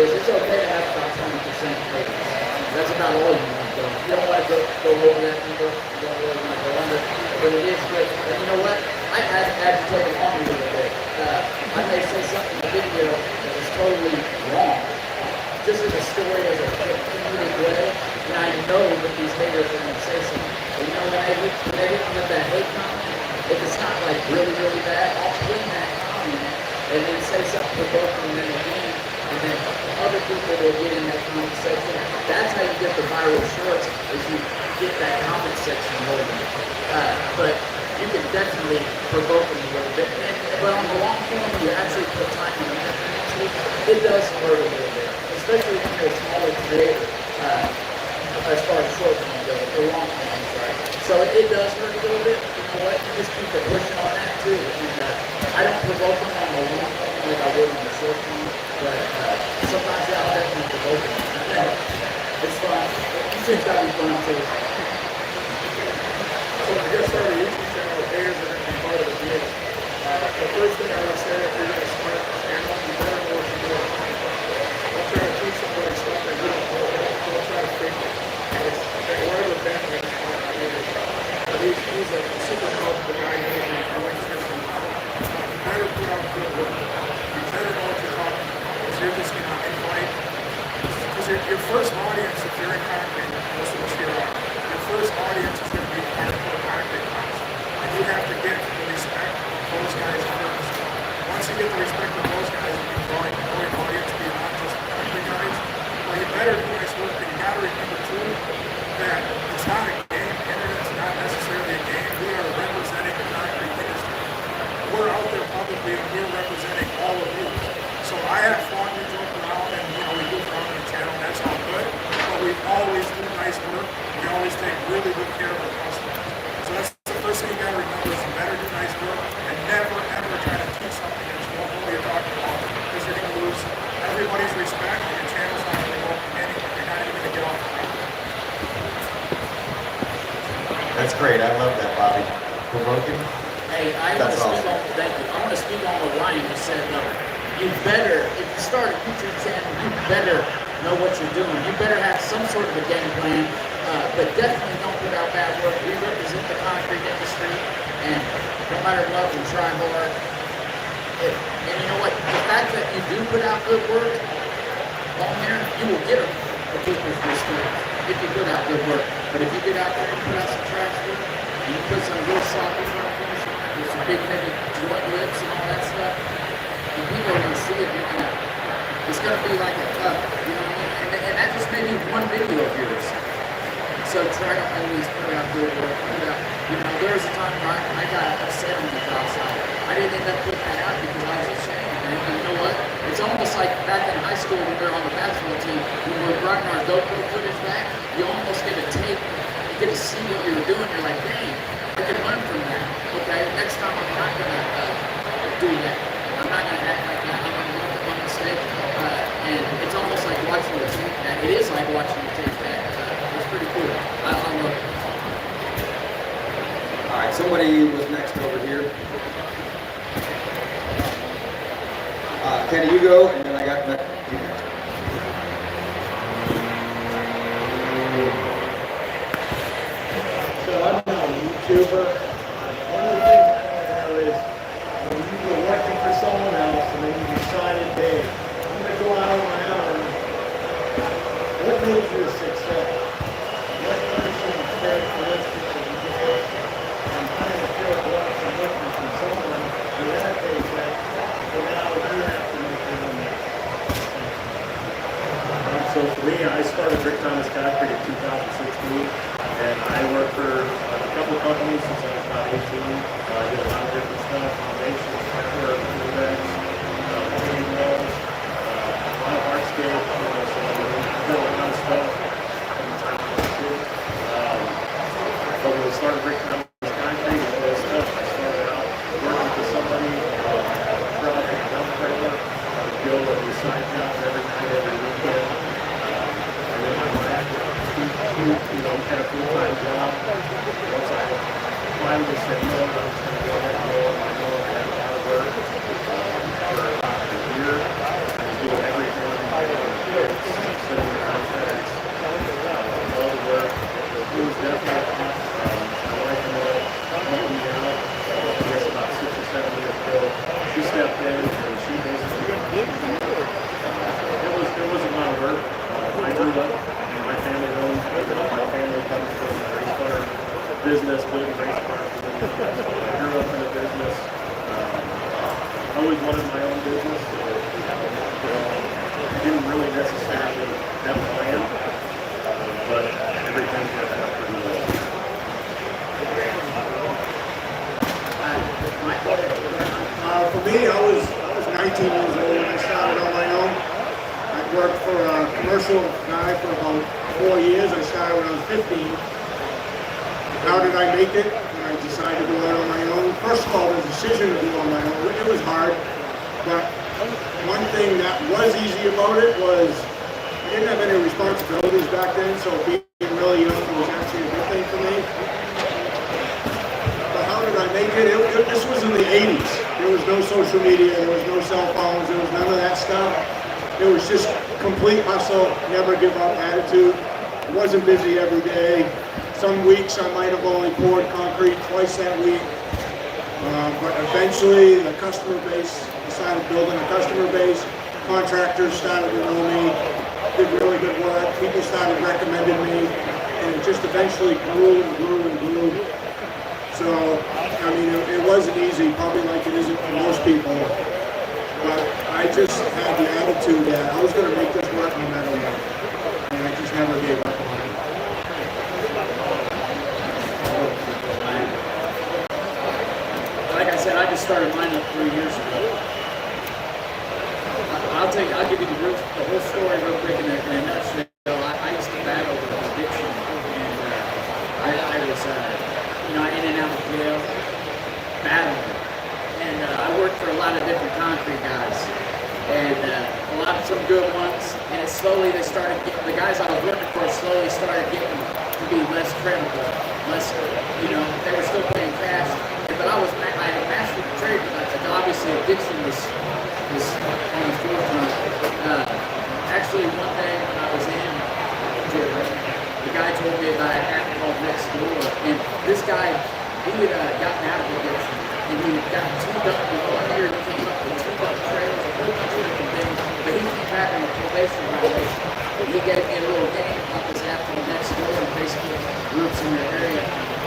F: is it's okay to have about 20% haters. That's about all you want to go. You don't want to go over that number. You don't really want to go under. But it is good. And you know what? I had to take it on a little bit. I may say something in the video that is totally wrong. Just as a story, as a comedic way. And I know that these haters are going to say something. But you know, when they hit me with that hate comment, if it's not like really bad, I'll clean that comment and then say something provoking them again. And then other people will get in that comment section. That's how you get the viral shorts, is you get that comment section moving. But you can definitely provoke them a little bit. But on the long form, you actually put time and effort into it. It does hurt a little bit, especially when you're a smaller creator. As far as short form goes, the long form, I'm sorry. So it does hurt a little bit. You know what? You just keep it pushing on that too. And I don't provoke them on the long form like I would on the short form, but sometimes I'll definitely provoke them. It's fun. These things gotta be fun too.
H: So if you're going to start a YouTube channel, haters are going to be part of the deal. The first thing I would say, if you're going to start a channel, you better know what you're doing. Don't try to teach somebody stuff that you don't know. Don't try to fake it. Whatever Benjamin is on he's a super powerful guy. He's going to put out good work. your first audience, if you're in concrete, most of us here are, your first audience is going to be the hardcore concrete guys. And you have to get the respect of those guys first. Once you get the respect of those guys, you can grow an audience beyond just concrete guys. Well, you better do nice work, and you got to remember too that it's not a game. Internet's not necessarily a game. We are representing the concrete industry. We're out there publicly, and we're representing all of you. So I have fun, we joke around, and we goof around on the channel, that's all good. But we always do nice work. We always take really good care of our customers. So that's the first thing you gotta remember is you better do nice work and never ever try to teach something that you don't know what you're talking about, because you're gonna lose everybody's respect and your channel's not gonna go anywhere. You're not even gonna get off the ground.
L: That's great. I love that, Bobby. Provoking.
F: Hey, I want to speak on, thank you. I want to speak on what Ryan just said. You better, if you start a YouTube channel, you better know what you're doing. You better have some sort of a game plan, but definitely don't put out bad work. We represent the concrete industry, and no matter what, we try hard. And you know what? The fact that you do put out good work on there, you will get a people's respect if you put out good work. But if you get out there and put out some trash work, and you put some real sloppy work with some big heavy joint lips and all that stuff, and people are going to see it, it's going to be like a cut, you know what I mean? And that just may be one video of yours. So try to always put out good work. There was a time where I got upset on the job site. I didn't end up putting that out because I was ashamed. And you know what? It's almost like back in high school when we were on the basketball team, when we were running our GoPro footage back, you almost get a tape, you get to see what you were doing. You're like, dang, I can learn from that. Okay, next time I'm not going to do that. I'm not going to act like that. I'm going to learn from my mistake. And it's almost like watching the tape back. It is like watching the tape back. It's pretty cool. I love it.
N: All right, somebody was next over here. Kenny, you go, and then I got that.
J: So I'm not a YouTuber. One of the things I know is when you were working for someone else and then you decided, hey, I'm going to go out on my own. What made you a success? What are some characteristics that you get? I'm trying to feel what I'm looking from someone who had things that, so now you have to make your own mess.
G: So for me, I started Rick Thomas Concrete in 2016, and I worked for a couple of companies since I was about 18. I did a lot of different stuff, foundations, fretwork, full-backs, painting walls, a lot of hardscape, so I did a lot of stuff from the time I was a kid. But when we started Rick Thomas Concrete, it was stuff. I started out working for somebody, truck and a dump trailer. I would go and do side jobs every night, every weekend. And then my wife, had a full-time job. Once I finally said no, I was going to go ahead and go on my own. I had a lot of work for about a year. I was doing everything. Sitting in contracts. All the work. It was definitely tough. My wife helped me out. I guess about 6 or 7 years ago, she stepped in and she basically it was a lot of work. I grew up, my family owns, my family comes from a race car business, building race cars. I grew up in a business. I always wanted my own business. I didn't really necessarily have a plan, but everything worked out pretty well.
J: For me, I was 19 years old when I started on my own. I worked for a commercial guy for about 4 years. I started when I was 15. How did I make it when I decided to go out on my own? First of all, the decision to go on my own, it was hard. But one thing that was easy about it was I didn't have any responsibilities back then, so being really young was actually a good thing for me. But how did I make it? This was in the 80s. There was no social media, there was no cell phones, there was none of that stuff. It was just complete hustle, never give up attitude. I wasn't busy every day. Some weeks I might have only poured concrete twice that week. But eventually the customer base, decided building a customer base.
H: Contractors started to know me, did really good work. People started recommending me, and it just eventually grew and grew and grew. So, I mean, it wasn't easy, probably like it isn't for most people. But I just had the attitude that I was going to make this work no matter what. And I just never gave up on it.
F: Like I said, I just started mine up 3 years ago. I'll give you the whole story real quick in a nutshell. I used to battle with addiction, and I was, in and out of jail, battling. And I worked for a lot of different concrete guys, and some good ones. And slowly they started getting, the guys I was working for slowly started getting to be less credible, less, they were still paying cash. But I had mastered the trade, but obviously addiction was on the forefront. Actually, one day when I was in jail, the guy told me about an app called Next Door, and this guy, he had gotten out of addiction, and he had gotten tuned up in 1 year, he came up with tuned up trails, a whole bunch of different things, but he came back on a probation violation. He gave me a little game about this app called Next Door, and basically groups in the area,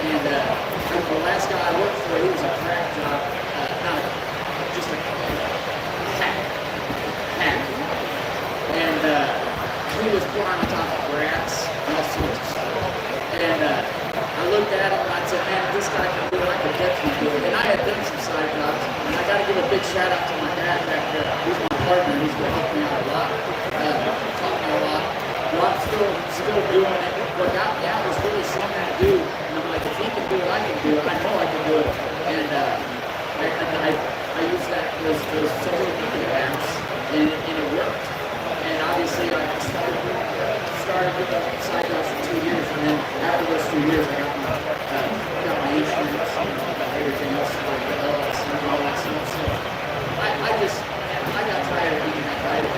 F: and the last guy I worked for, he was a crack job, just a hack. And he was pouring on top of grass and all sorts of stuff. And I looked at him and I said, man, if this guy can do it, I can definitely do it. And I had done some side jobs, and I got to give a big shout out to my dad back there. He's my partner. He's been helping me out a lot, taught me a lot. Well, I'm still doing it. What got me out was really seeing that dude. And I'm like, if he can do it, I can do it. I know I can do it. And I used those social media apps, and it worked. And obviously, I started with the side jobs for 2 years, and then after those 2 years, I got my insurance and everything else, like the LLC and all that stuff. So I got tired of being that guy that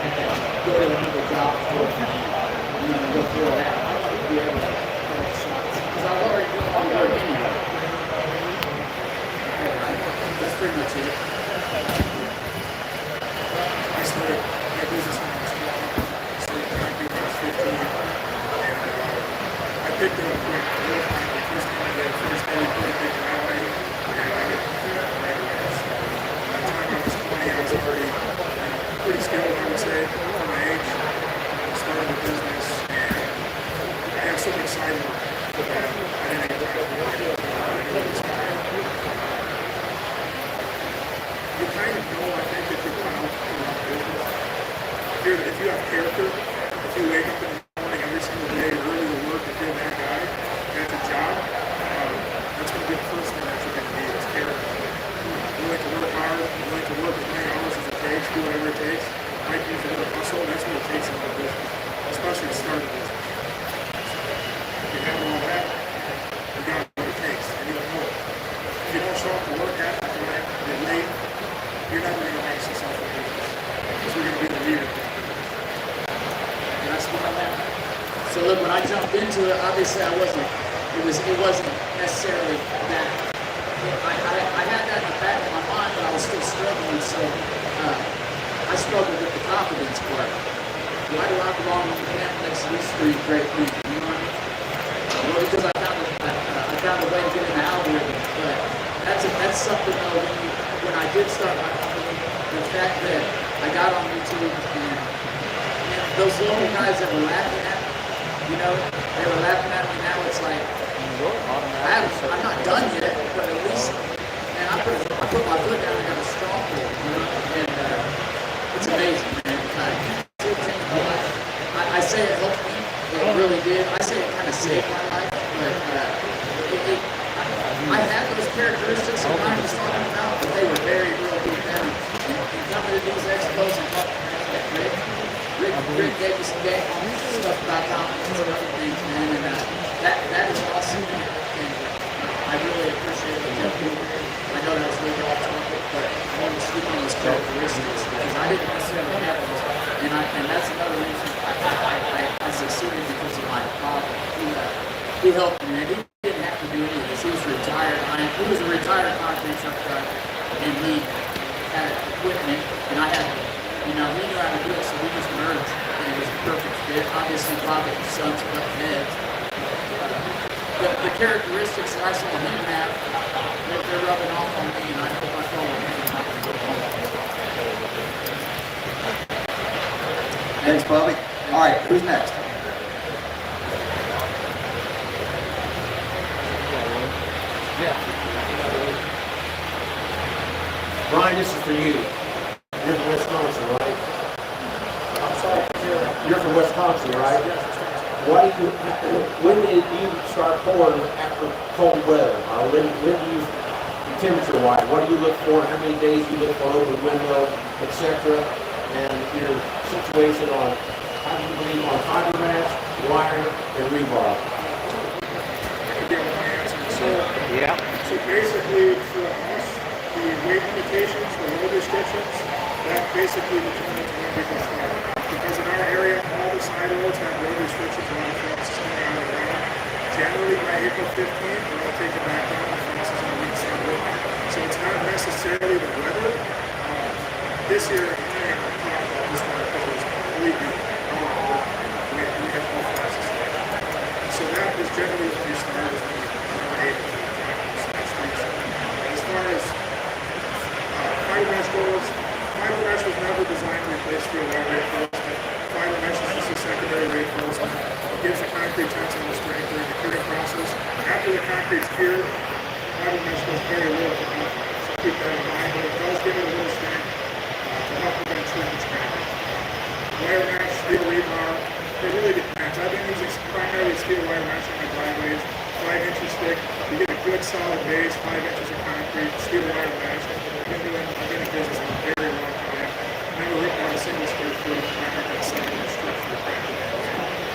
F: go to another job before, go through that. I want to be able to have shots because I've already anyway. That's pretty much it.
H: I started my business when I was 12. I started concrete when I was 15. And I picked it up quick. Real quick. The first time I did it, first day, I picked it that way. And I got good right away. So by the time I was 20, I was already pretty skilled, I would say, for my age. I started the business, and I had so much side work that I didn't have time to work. You kind of know, I think, if you're going out to run a business. If you have character, if you wake up in the morning every single day early to work, if you're that guy, that's a job, that's going to be the first thing that you're going to need is character. You like to work hard, you like to work as many hours as it takes, do whatever it takes. Like use a little hustle, that's what it takes in our business, especially to start a business. So, if you have all that, you got what it takes, and you'll know it. If you don't show up to work after tonight, you're late, you're never going to make yourself a business. Because you're going to be the leader.
F: And that's what I'm at. So look, when I jumped into it, obviously it wasn't necessarily that. I had that in the back of my mind, but I was still struggling. So I struggled with the confidence part. Why do I belong in the camp next to these three great people? You know what I mean? Well, because I found a way to get in the algorithm. But that's something though. When I did start my company, the fact that I got on YouTube and those local guys that were laughing at me, they were laughing at me. Now it's like I'm not done yet, but at least, man, I put my foot down and got a strong hold, and it's amazing, man. It changed my life. I say it helped me. It really did. I say it kind of saved my life, but I had those characteristics that Ryan was talking about, but they were very real deep down. And coming to these expos and talking to Rick gave me some game stuff about confidence and other things, man, and that is awesome. And I really appreciate what you do. I know that was really off topic, but I want to speak on those characteristics because I didn't necessarily have those. And that's another reason I succeeded because of my father. He helped me, and he didn't have to do any of this. He was retired. He was a retired concrete truck driver, and he had equipment, and I had you know, we knew how to do it, so we just merged, and it was a perfect fit. Obviously, Bob and his sons are up heads. The characteristics that I saw him have, they're rubbing off on me, and I hope I follow him.
I: Thanks, Bobby. All right, who's next?
N: Brian, this is for you. You're from Wisconsin, right?
F: I'm sorry.
N: You're from Wisconsin, right? What do you, when did you start pouring after cold weather? When do you, temperature-wise, what do you look for? How many days you look for open window, etc.? And your situation on how do you believe on fiber mesh, wire, and rebar?
H: So basically, for us, the weight limitations, the load restrictions, that basically determines when we can start. Because in our area, all the side roads have load restrictions around the fence coming out of the ground. Generally, by April 15th, we're all taken back down, the fence is on the inside road. So it's not necessarily the weather. This year, I am talking about this one because it was completely we had no fences. So that is generally when you start, is when you're able to as far as fiber mesh goes, fiber mesh was never designed to replace steel wire reinforcement. Fiber mesh is just a secondary reinforcement. It gives the concrete tensile strength during the curing process. After the concrete's cured, fiber mesh does very little to concrete. So keep that in mind, but it does give it a little strength to help prevent shrinkage cracking. Wire mesh, steel rebar, it really depends. I've been using primarily steel wire mesh on my driveways, 5 inches thick. You get a good solid base, 5 inches of concrete, steel wire mesh. I've been in business for a very long time. Never ripped out a single square foot of concrete that's 7 inch structure.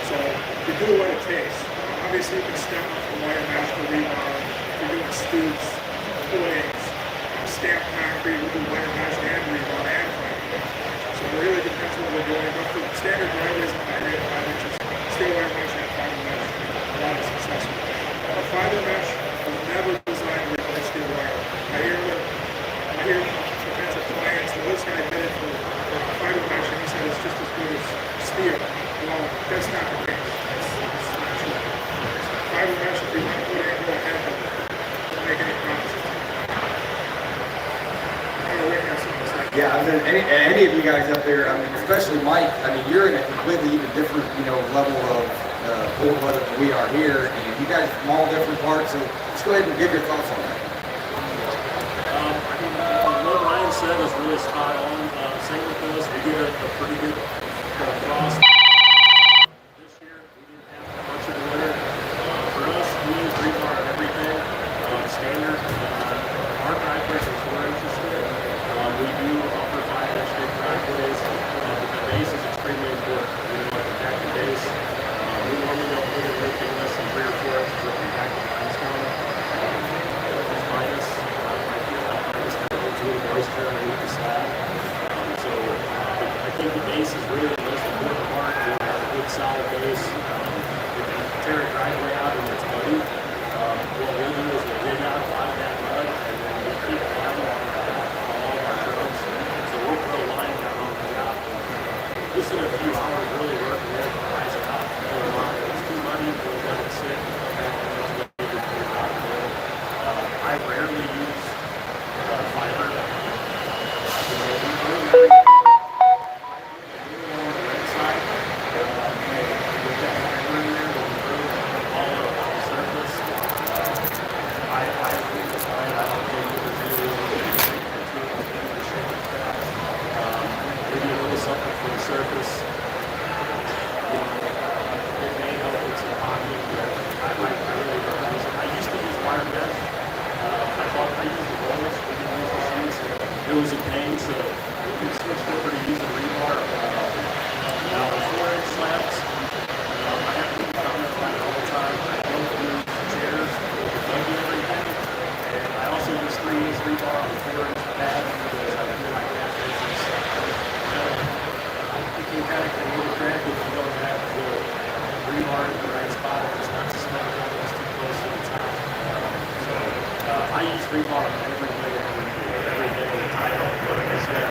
H: So you do what it takes. Obviously you can step up from wire mesh to rebar. If you're doing stoops, footings, stamped concrete, we'll do wire mesh and rebar and concrete. So it really depends what we're doing. But for standard driveways in my area, 5 inches, steel wire mesh and fiber mesh, a lot of success with that. But fiber mesh was never designed to replace steel wire. I hear potential clients, well, this guy did it for fiber mesh and he said it's just as good as steel. Well, that's not the case. It's not true. Fiber mesh, if you want to put it in, go ahead, but don't make any promises.
N: Yeah, I mean, any of you guys up there, I mean, especially Mike, I mean, you're in a completely even different, level of cold weather than we are here, and you guys from all different parts, so let's go ahead and give your thoughts on that.
G: What Ryan said is really spot on. Same with us, we get a pretty good frost. This year, we didn't have much of the winter. For us, we use rebar on everything, standard. Our driveways are 4 inches thick. We do offer 5 inch thick driveways, but the base is extremely important. We want to pack the base. We normally don't put in anything less than 3 or 4 inches of compacted limestone. It's minus, I feel like minus kind of holds a little moisture underneath the slab. So I think the base is really the most important part. We have a good solid base. If you tear a driveway out and it's muddy, what we'll do is we'll dig out a lot of that mud and then we'll keep plowing on all of our trucks. So we'll put a line down on the job. Just in a few hours, really working it, rise it up. If it's too muddy, we'll let it sit and come back and it's ready to put it out there. I rarely use fiber. We burn every on the red side. With that fiber in there, we'll burn all of the surface. I agree with Ryan. I don't think there's any reason to maybe a little something for the surface. It may help with some pocket, but I really don't use it. I used to use wire mesh. I used the rollers. We didn't use the sheets. It was a pain, so we switched over to using rebar. Now the 4-inch slabs, I have to comment on it all the time. I go through chairs, plug in everything, and I also use 3-inch rebar on the 4-inch pad because I feel like that is you can kind of create a crack if you don't have the rebar in the right spot. If it's not snug enough, it's too close to the top. So I use rebar every day, I don't, like I said.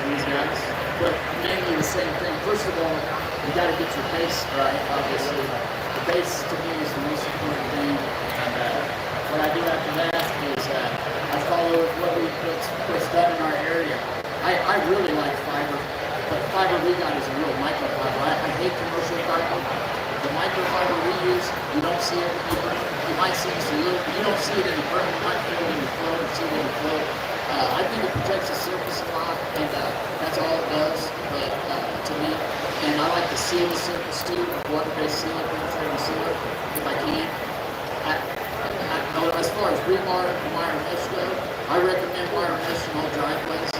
F: these guys, but mainly the same thing. First of all, you got to get your base right, obviously. The base to me is the most important thing. And what I do after that is I follow what's done in our area. I really like fiber, but fiber we got is a real microfiber. I hate commercial fiber. The microfiber we use, you don't see it when you burn. You might see just a little, you don't see it in the burn. You might feel it in the flow or see it in the flow. I think it protects the surface a lot, and that's all it does. But to me, and I like to seal the surface too, water-based sealer, penetrating sealer, if I can. As far as rebar and wire mesh go, I recommend wire mesh in all driveways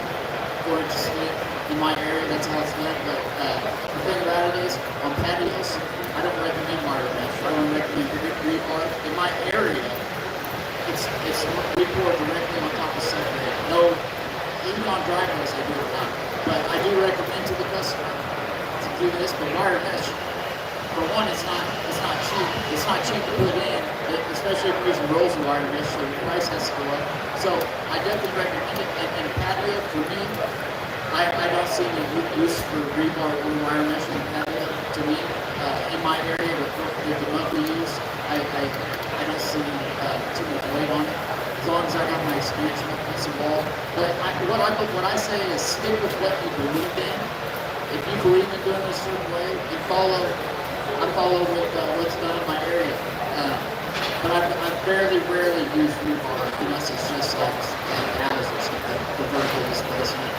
F: for it to stick in my area. That's how it's done. But the thing about it is, on patios, I don't recommend wire mesh. I don't recommend rebar. In my area, it's we pour directly on top of subgrade. No, even on driveways I do it not. But I do recommend to the customer to do this. But wire mesh, for one, it's not cheap. It's not cheap to put in, especially if you're using rolls of wire mesh, so the price has to go up. So I definitely recommend it. And a patio, for me, I don't see any use for rebar or wire mesh in a patio. To me, in my area, with the mud we use, I don't see too much weight on it. As long as I got my expansion up against the wall. But what I say is stick with what you believe in. If you believe in doing it a certain way, you follow. I follow with what's done in my area. But I very rarely use rebar unless it's just like hours or something for vertical displacement.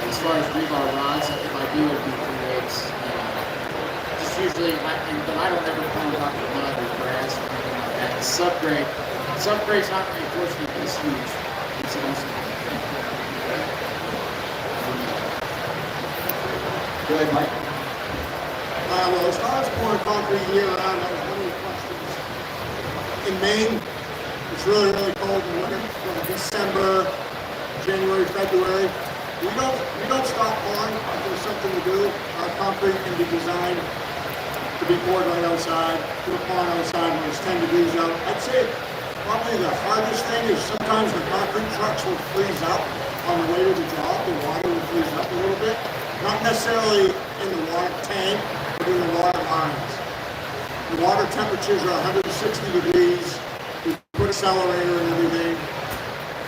F: As far as rebar rods, if I do, it'd be 3/8. Just usually, but I don't ever put on top of mud or grass or anything like that. Subgrade's not reinforcement, it's huge. It's awesome.
I: Go ahead, Mike.
J: Well, as far as pouring concrete year-round, that was one of the questions. In Maine, it's really, really cold in winter. From December, January, February. We don't stop pouring if there's something to do. Our concrete can be designed to be poured right outside, to a pond outside when it's 10 degrees out. I'd say probably the hardest thing is sometimes the concrete trucks will freeze up on the way to the job. The water will freeze up a little bit. Not necessarily in the water tank, but in the water lines. The water temperatures are 160 degrees. We put accelerator and everything.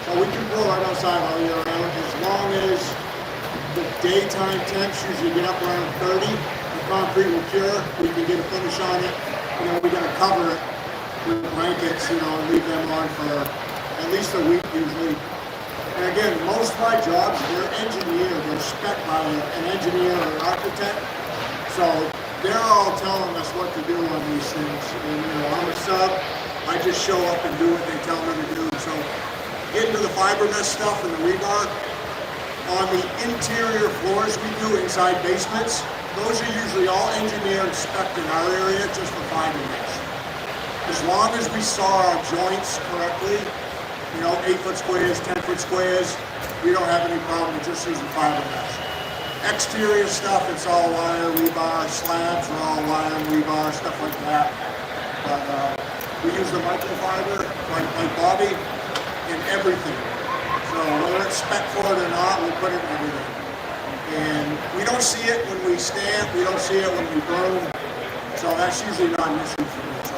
J: So we can pour right outside all year round as long as the daytime temps usually get up around 30. The concrete will cure. We can get a finish on it. We got to cover it with blankets, and leave them on for at least a week usually. And again, most of my jobs, they're engineered, they're spec by an engineer or an architect. So they're all telling us what to do on these things. And I'm a sub, I just show up and do what they tell me to do. So get into the fiber mesh stuff and the rebar. On the interior floors we do inside basements, those are usually all engineered spec in our area just for fiber mesh. As long as we saw our joints correctly, 8-foot squares, 10-foot squares, we don't have any problem with just using fiber mesh. Exterior stuff, it's all wire, rebar, slabs are all wire and rebar, stuff like that. But we use the microfiber, like Bobby, in everything. So whether it's spec for it or not, we put it in everything. And we don't see it when we stamp, we don't see it when we broom. So that's usually not an issue for me. So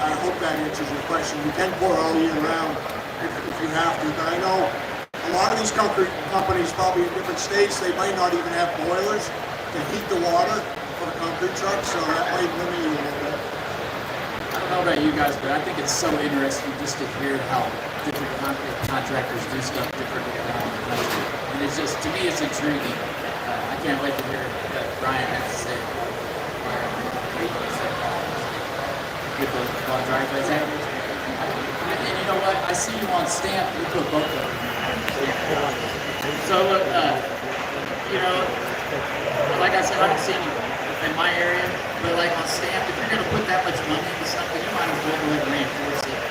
J: I hope that answers your question. You can pour all year round if you have to, but I know a lot of these concrete companies, probably in different states, they might not even have boilers to heat the water for the concrete truck, so that might limit you a little bit.
F: I don't know about you guys, but I think it's so interesting just to hear how different concrete contractors do stuff differently around the country. And it's just, to me, it's intriguing. I can't wait to hear what Brian has to say. With those driveways. And you know what? I see you on stamp. You put both of them. So look, like I said, I don't see any in my area, but like on stamp, if you're going to put that much money into something, you might as well go ahead and reinforce it.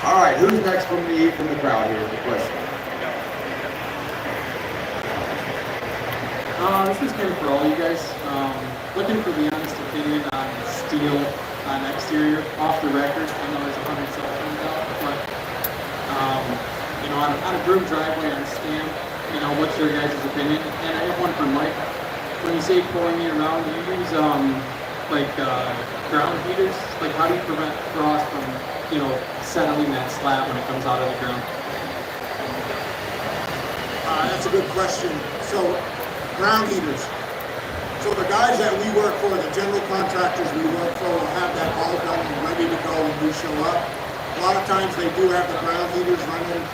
I: All right, who's next from the crowd here with the question?
O: This is kind of for all you guys. Looking for the honest opinion on steel on exterior. Off the record, I know there's 100 cell phones out, but on a groom driveway on stamp, what's your guys' opinion? And I have one for Mike. When you say pulling it around, do you use ground heaters? Like how do you prevent frost from, settling that slab when it comes out of the ground?
J: That's a good question. So, ground heaters. So the guys that we work for, the general contractors we work for, will have that all done and ready to go when we show up. A lot of times they do have the ground heaters running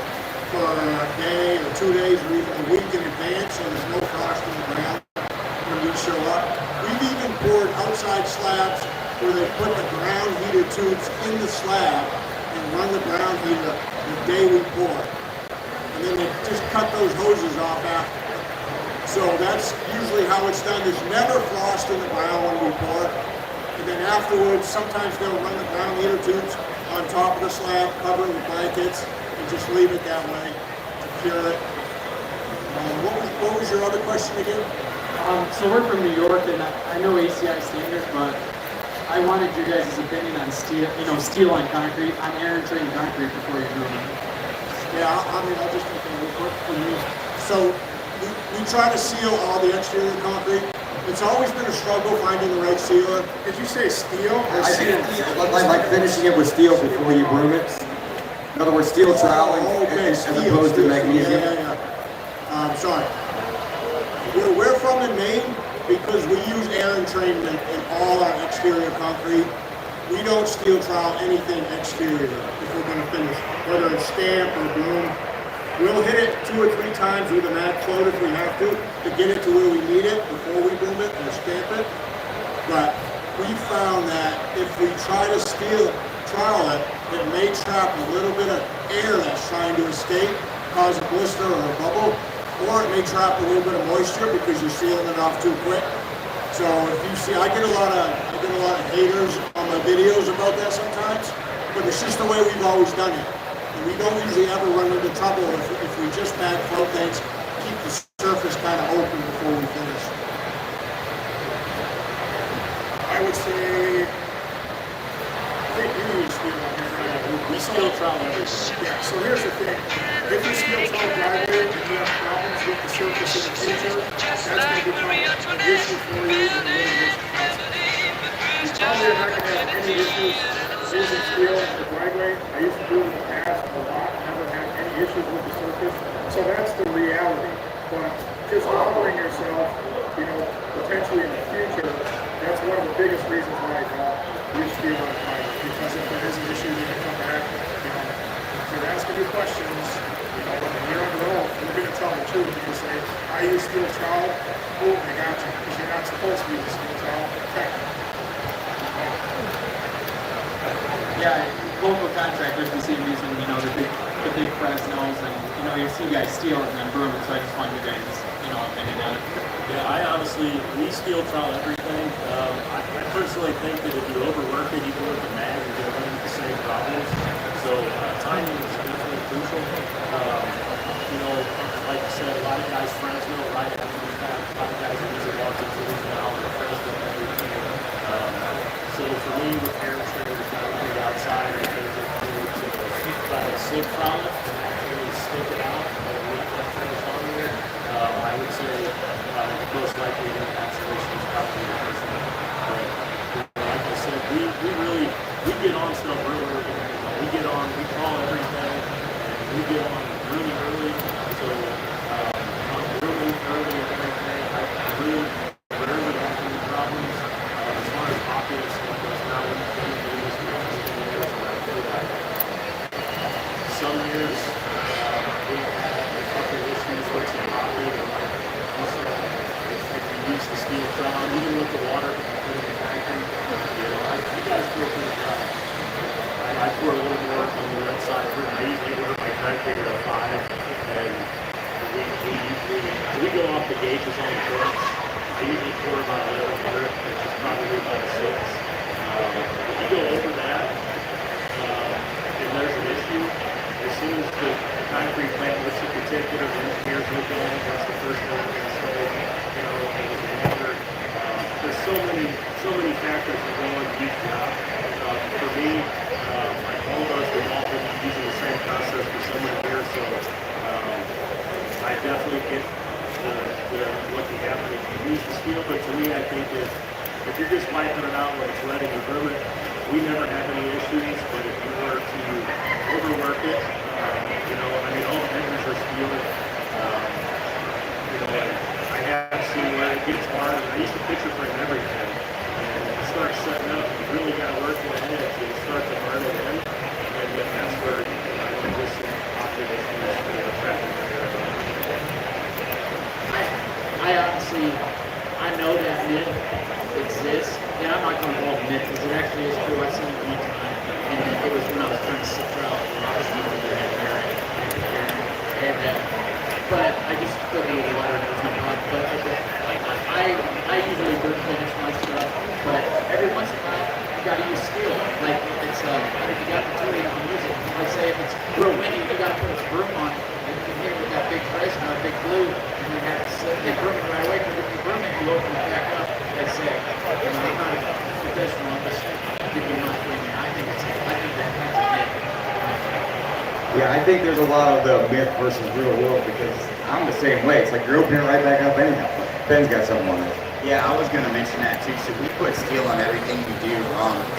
J: for a day or 2 days or even a week in advance, so there's no frost in the ground when we show up. We've even poured outside slabs where they put the ground heater tubes in the slab and run the ground heater the day we pour. And then they just cut those hoses off after. So that's usually how it's done. There's never frost in the ground when we pour. And then afterwards, sometimes they'll run the ground heater tubes on top of the slab, cover it with blankets, and just leave it that way to cure it. What was your other question again?
O: So we're from New York, and I know ACI standards, but I wanted your guys' opinion on steel, steel on concrete, on air and train concrete before you groom it.
J: Yeah, I'll just take a real quick from you. So we try to seal all the exterior concrete. It's always been a struggle finding the right sealer.
H: Did you say steel or
D: I
H: steel?
D: think like finishing it with steel before you broom it. In other words, steel troweling as opposed to magnesium.
J: Sorry. Where we're from in Maine, because we use air entrainment in all our exterior concrete, we don't steel trowel anything exterior if we're going to finish, whether it's stamp or broom. We'll hit it 2 or 3 times with a mat float if we have to get it to where we need it before we broom it or stamp it. But we found that if we try to steel trowel it, it may trap a little bit of air that's trying to escape, cause a blister or a bubble, or it may trap a little bit of moisture because you're sealing it off too quick. So if you see, I get a lot of haters on my videos about that sometimes, but it's just the way we've always done it. And we don't usually ever run into trouble if we just back float things, keep the surface kind of open before we finish.
H: I would say, I think you use steel on here, right?
F: We steel trowel every
H: Yeah, so here's the thing. If you steel trowel driveway and you have problems with the surface in the future, that's going to become an issue for you and a litigation process. You probably are not going to have any issues using steel in the driveway. I used to do it in the past a lot, never had any issues with the surface. So that's the reality. But just bothering yourself, potentially in the future, that's one of the biggest reasons why I don't use steel on driveway. Because if there is an issue, you can come back, if you're asking your questions, when you're on the road, you're going to tell the truth. You can say, I use steel trowel. Oh, I got you. Because you're not supposed to use a steel trowel. Okay.
O: Yeah, local contractors, the same reason, the big Fresnos, and, you see guys steal it and then broom it, so I just wanted you guys, opinion on it.
G: Yeah, we steel trowel everything. I personally think that if you overwork it, even with the mag, you're going to run into the same problems. So timing is definitely crucial. Like I said, a lot of guys Fresno right after the fact. A lot of guys are using walking tools now and Fresno and everything. So for me, with air trailers, I would be outside or things that to slip trowel it and actually stick it out and leave that finish on there. I would say most likely the installation is probably the first one. But like I said, we get on stuff really early. We call everything, and we get on really early. So on really early and everything, I really rarely have any problems. As far as pockets, there's not anything to do this years, and I feel like some years we had a couple of issues with some pocket, and like also if you use the steel trowel, even with the water in the factory, you guys feel pretty dry. I pour a little more on the red side. I usually work my crank at a 5, and we go off the gauges on the trucks. I usually pour about 1100, which is probably about a 6. If you go over that, and there's an issue, as soon as the concrete plant looks at the ticket or the engineers look at it, that's the first one we're going to say, and with the water. There's so many factors that go into each job. For me, like all of us, we've all been using the same process for so many years, so actually happen if you use the steel. But to me, I think if you're just wiping it out when it's ready to burn it, we never have any issues. But if you were to overwork it, I mean, all the edges are steel. I have seen where it gets hard, and I used to picture frame everything, and it starts setting up. You really got to work with it to start to burn it in, and then that's where this option is tracking.
F: I honestly, I know that myth exists, and I'm not going to call it myth because it actually is true. I've seen it one time, and it was when I was trying to sit trout, and I was using the but I just put a little water in my pot. But I usually burn finish my stuff, but every once in a while you got to use steel. Like it's if you got the tool, you can use it. Like say if it's real windy, you got to put a broom on it. And you can hit it with that big press or a big glue, and you have to sit and broom it right away. Because if you broom it, you open it back up. They say, I'm not a professional, I'm just giving you my opinion. I think that's a myth.
P: Yeah, I think there's a lot of the myth versus real world because I'm the same way. It's like you're opening it right back up anyhow. Ben's got something on this.
I: Yeah, I was going to mention that too. So we put steel on everything we do.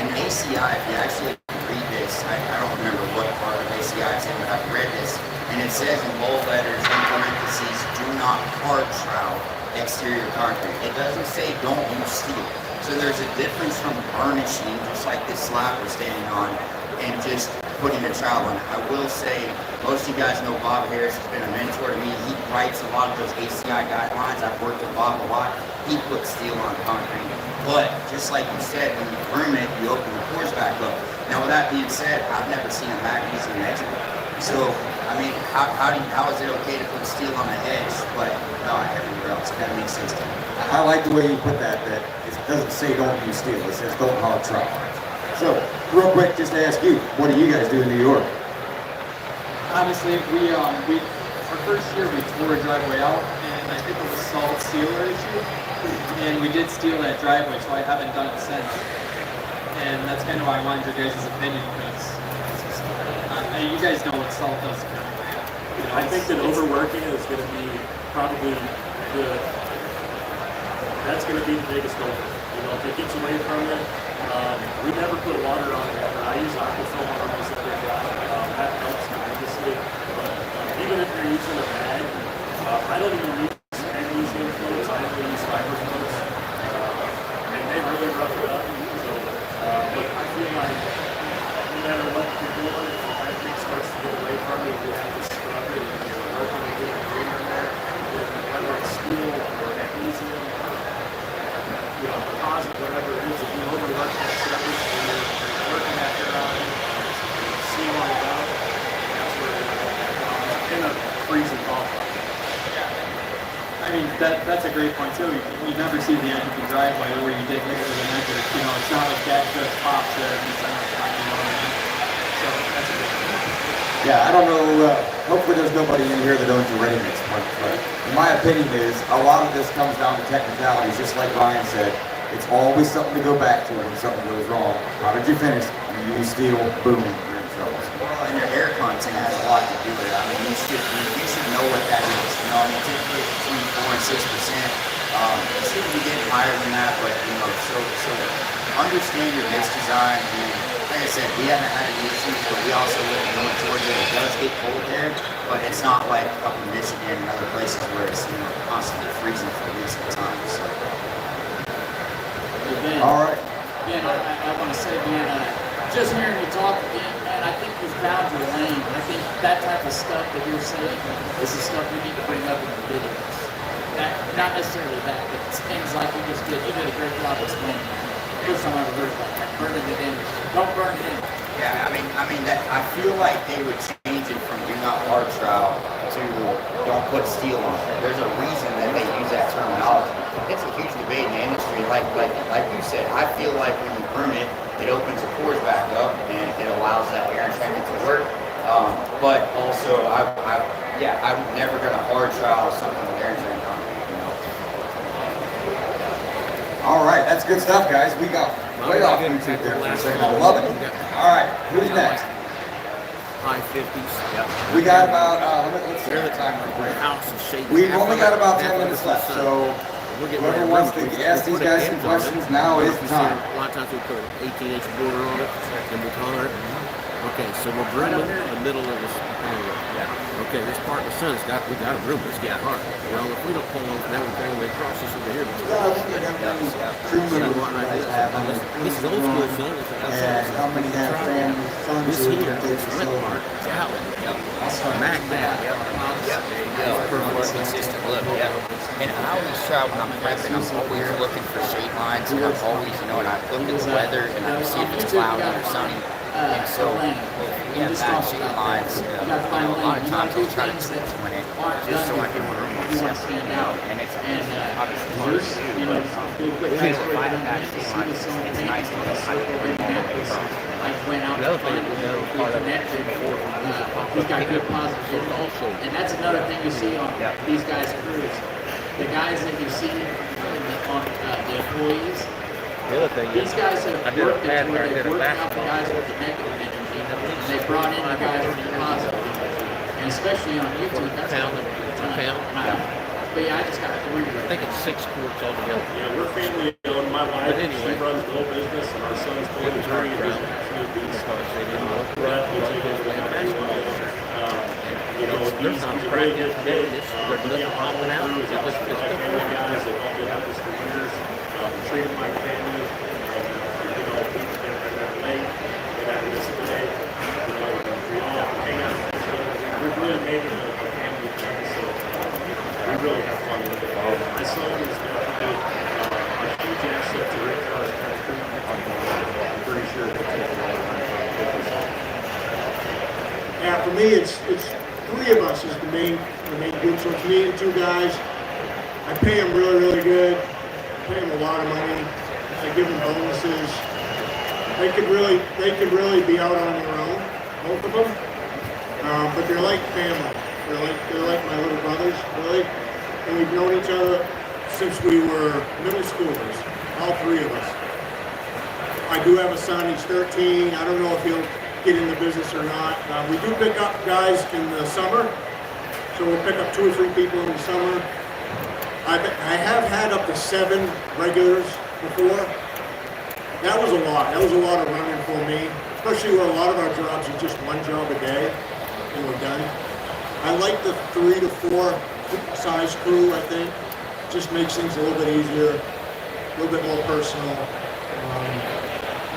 I: In ACI, if you actually read this, I don't remember what part of ACI it's in, but I've read this, and it says in bold letters, in parentheses, do not hard trowel exterior concrete. It doesn't say don't use steel. So there's a difference from burnishing, just like this slab we're standing on, and just putting a trowel on. I will say, most of you guys know Bob Harris has been a mentor to me. He writes a lot of those ACI guidelines. I've worked with Bob a lot. He puts steel on concrete. But just like you said, when you broom it, you open the pores back up. Now with that being said, I've never seen a Mac using an edge. So, I mean, how is it okay to put steel on the edge, but not everywhere else? That makes sense to me.
P: I like the way you put that it doesn't say don't use steel, it says don't hard trowel. So, real quick, just to ask you, what do you guys do in New York?
O: Honestly, our first year we tore a driveway out, and I think it was salt sealer issue, and we did steal that driveway, so I haven't done it since. And that's kind of why I wanted your guys' opinion, because you guys know what salt does.
G: I think that overworking is going to be probably that's going to be the biggest over. If it gets away from it, we never put water on it. I use aquafilm on almost every job. That helps tremendously. But even if you're using a bag, I don't even use magnesium floats. I only use fiber floats. And they really rough it up. So, but I feel like no matter what you're doing, if the concrete starts to get away from it, you have to scrub it and you're working to get a green in there. Whether it's steel or magnesium, deposit, whatever it is, if you overwork that surface and you're working that seal on it out, that's where it's in a freezing off.
O: I mean, that's a great point too. You never see the end of the driveway where you dig into the edge. It's not like that just pops there and it's not what I mean? So that's a good point.
P: Yeah, I don't know, hopefully there's nobody in here that owns a ready-mix part, but my opinion is a lot of this comes down to technicalities, just like Ryan said. It's always something to go back to when something goes wrong. How did you finish? You use steel, boom, you're in trouble.
I: Well, and your air content has a lot to do with it. I mean, you should know what that is. I mean, typically between 4 and 6%. You shouldn't be getting higher than that, but so understand your mix design. And like I said, we haven't had any issues, but we also live in North Georgia. It does get cold there, but it's not like up in Michigan and other places where it's constantly freezing for weeks at a time. So.
F: Ben,
P: all right.
F: Ben, I want to say, Ben, just hearing you talk again, man, I think you've found your lane. I think that type of stuff that you're saying is the stuff we need to bring up in the videos. Not necessarily that, but it's things like you just did. You did a great job explaining that. First time I ever heard about that. Burning it in. Don't burn it in.
I: Yeah, I mean that. I feel like they would change it from do not hard trowel to don't put steel on it. There's a reason that they use that terminology. It's a huge debate in the industry. Like you said, I feel like when you burn it, it opens the pores back up and it allows that air entrapment to work. But also, I'm never gonna hard trowel something with air entrapment on it.
P: All right, that's good stuff, guys. We got way off YouTube there for a second. I love it. All right, who's next?
N: high 50s.
C: Yep.
P: We got about, let's see.
N: House is shaking.
P: We've only got about 10 minutes left, so whoever wants to ask these guys some questions, now is the time.
N: A lot of times we put an 18-inch border on it, and we color it. Okay, so we're grooming the middle of this panel. Okay, this part of the sun we got to groom this getting hard. Well, if we don't pull on from everything, we cross this over here. This is old school film.
P: And how many have family, sons,
N: this here, this red part, gallon. Mac that.
C: There you go. More consistent look. Yep. And I always try when I'm prepping, I'm always looking for shade lines, and I'm always, and I look at the weather and I see if it's cloudy or sunny. And so we have bad shade lines. A lot of times I'll try to twin it just so I can learn myself. And it's obviously hard to do, but if I have bad shade lines, it's nice to know how to bring them away from.
F: Another thing we know, part of it, he's got good positive also. And that's another thing you see on these guys' crews. The guys that you see on the employees,
N: the other thing
F: these guys have worked it where they've worked out the guys with the negative energy, and they brought in the guys with the positive energy. And especially on YouTube, that's how they're But yeah, I just got 3.
N: I think it's 6 quarts altogether.
G: Yeah, we're family owned. My wife, she runs the whole business, and our son's going to attorney and business.
N: There's not a crack in today. There's nothing popping out. It's just
G: guys that all been with us for years, treated my family, they're late, they got this today, we all hang out with each other. We've really made it a family thing, so we really have fun with it. My son is definitely a huge asset to Rick Carr's country. I'm pretty sure he'll take a lot of time with us.
H: Yeah, for me, it's 3 of us is the main group. So it's me and 2 guys. I pay them really good. I pay them a lot of money. I give them bonuses. They could really be out on their own, both of them. But they're like family. They're like my little brothers, really. And we've known each other since we were middle schoolers, all 3 of us. I do have a son. He's 13. I don't know if he'll get in the business or not. We do pick up guys in the summer, so we'll pick up 2 or 3 people in the summer. I have had up to 7 regulars before. That was a lot. That was a lot of running for me, especially where a lot of our jobs are just 1 job a day, and we're done. I like the 3 to 4 size crew. I think just makes things a little bit easier, a little bit more personal. I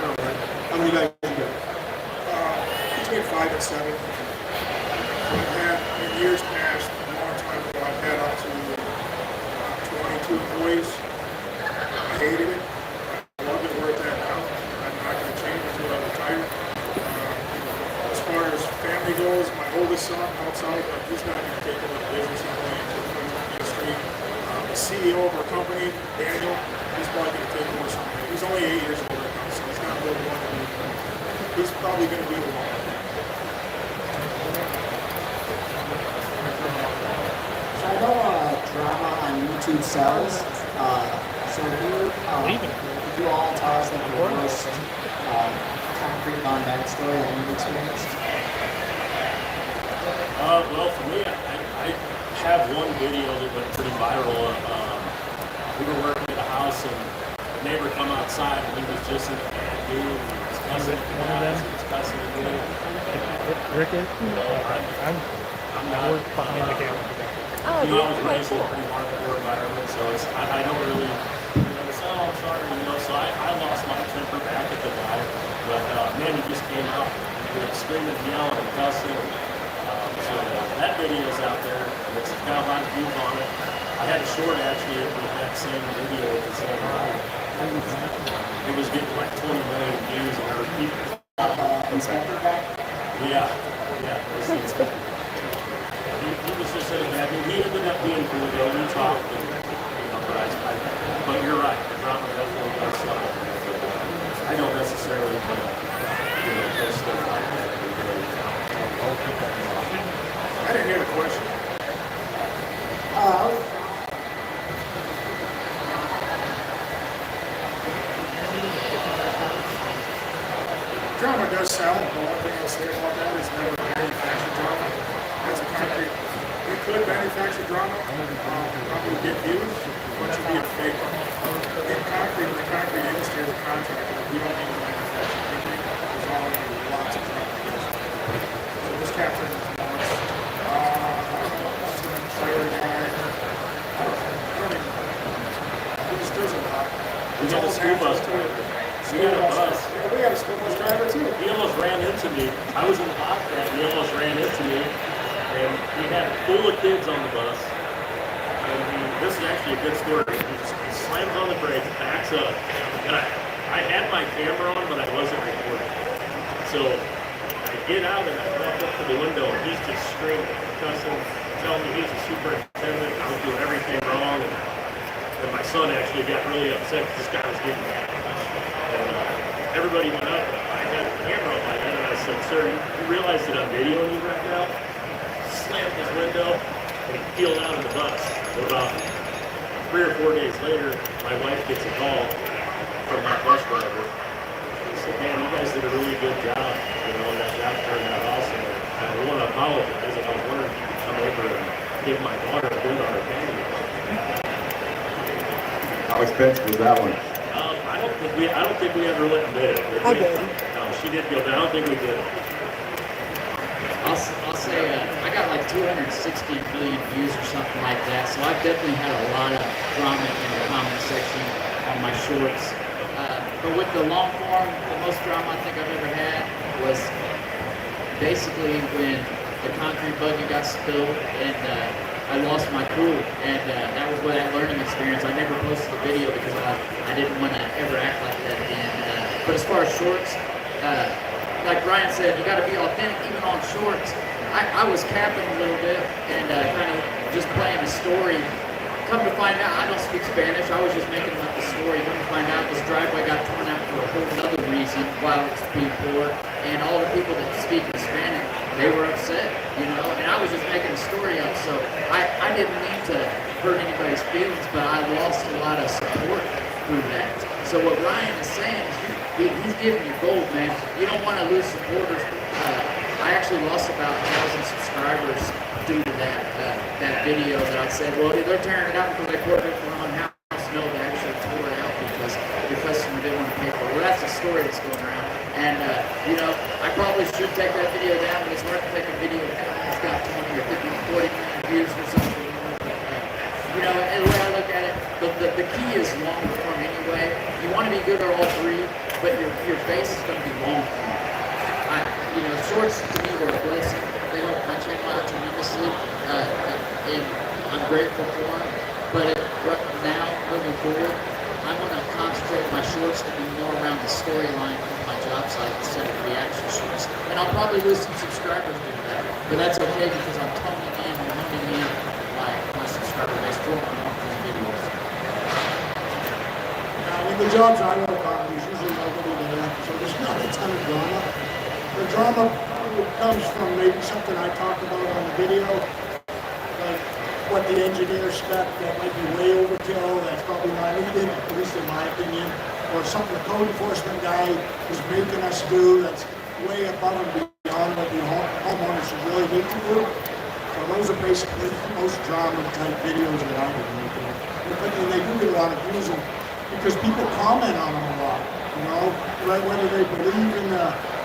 H: don't know. How many guys you got? Between 5 and 7. I've had, in years past, a long time ago, I've had up to 22 employees. I hated it. I love it where it's at now. I'm not going to change until I retire. As far as family goes, my oldest son helps out, but he's not going to take over the business. He's going into the food industry. The CEO of our company, Daniel, he's probably going to take over something. He's only 8 years old right now, so he's not really one of me. He's probably going to be the one.
J: So I know drama on YouTube sells. So if you all tell us like the worst concrete on that story that you've experienced.
G: Well, for me, I have one video that went pretty viral. We were working at a house and the neighbor come outside and he was just in a bad mood. He was cussing at the guys, he was cussing at me.
Q: Ricky?
G: I'm not
Q: behind the camera.
B: Oh,
G: I was raised in a pretty hardcore environment, so I don't really, say, oh, I'm sorry, so I lost my temper back at the guy, but man, he just came out, screaming, yelling, and cussing. So that video is out there, and it's got a lot of views on it. I had a short actually with that same video with the same guy. It was getting like 20 million views, and there were people.
J: Inspector guy?
G: Yeah. He was just in a bad mood. He ended up being cool, though. We talked, and, but you're right. The drama definitely does suck. I don't necessarily want to, go stuff like that.
H: I didn't hear the question. Drama does sell, but one thing I'll say about that is never manufacture drama. That's a concrete. We could manufacture drama, probably get views, but you'd be a fake. In concrete, the concrete industry is a contractor. We don't need to manufacture anything. There's already lots of drama. So this capture is once. Trailer guy. I don't even know. He just does a lot.
G: We got a school bus driver. We got a bus.
H: Yeah, we got a school bus driver too.
G: He almost ran into me. I was in the hot and he almost ran into me. And he had full of kids on the bus. And this is actually a good story. He slams on the brakes, backs up. And I had my camera on, but I wasn't recording. So I get out and I walk up to the window and he's just screaming, cussing, telling me he's a superintendent. I was doing everything wrong. And my son actually got really upset because this guy was getting mad. And everybody went up. I had the camera on my head and I said, sir, you realize that I'm videoing you right now? Slammed his window and he peeled out of the bus. So about 3 or 4 days later, my wife gets a call from my bus driver. She said, man, you guys did a really good job. You know, that job turned out awesome. And I want to apologize. And I was wondering if you could come over and give my daughter a bid on her candy.
P: How expensive was that one?
G: I don't think we ever let them bid it.
B: I did.
G: No, she did go, but I don't think we did.
F: I'll say I got like 260 million views or something like that, so I've definitely had a lot of drama in the comment section on my shorts. But with the long form, the most drama I think I've ever had was basically when the concrete buggy got spilled and I lost my cool, and that was where that learning experience. I never posted the video because I didn't want to ever act like that again. But as far as shorts, like Brian said, you got to be authentic even on shorts. I was capping a little bit and kind of just playing a story. Come to find out, I don't speak Spanish. I was just making up the story. Come to find out, this driveway got torn out for a whole other reason while it's being poured, and all the people that speak Hispanic, they were upset, you know. And I was just making a story up, so I didn't mean to hurt anybody's feelings, but I lost a lot of support through that. So what Ryan is saying is he's giving you gold, man. You don't want to lose supporters. I actually lost about 1,000 subscribers due to that video that I said, well, they're tearing it out because they poured it for on house. No, they actually tore it out because the customer didn't want to pay for it. Well, that's the story that's going around. And, you know, I probably should take that video down, but it's hard to take a video down. It's got 20 or 50 or 40 million views or something. You know, and the way I look at it, the key is long form anyway. You want to be good at all three, but your base is going to be long form. You know, shorts to me were a blessing. They helped my channel out tremendously, and I'm grateful for them. But now, moving forward, I'm going to concentrate my shorts to be more around the storyline of my job site instead of reaction shorts. And I'll probably lose some subscribers due to that, but that's okay because I'm toning in and honing in my subscriber base for my monthly videos.
J: In the jobs I work on, there's usually nobody there, so there's not a ton of drama. The drama comes from maybe something I talk about on the video, like what the engineer spec that might be way overkill, that's probably not needed, at least in my opinion, or something the code enforcement guy is making us do that's way above and beyond what the homeowners should really need to do. So those are basically the most drama type videos that I've been making. But they do get a lot of views because people comment on them a lot, you know, right, whether they believe in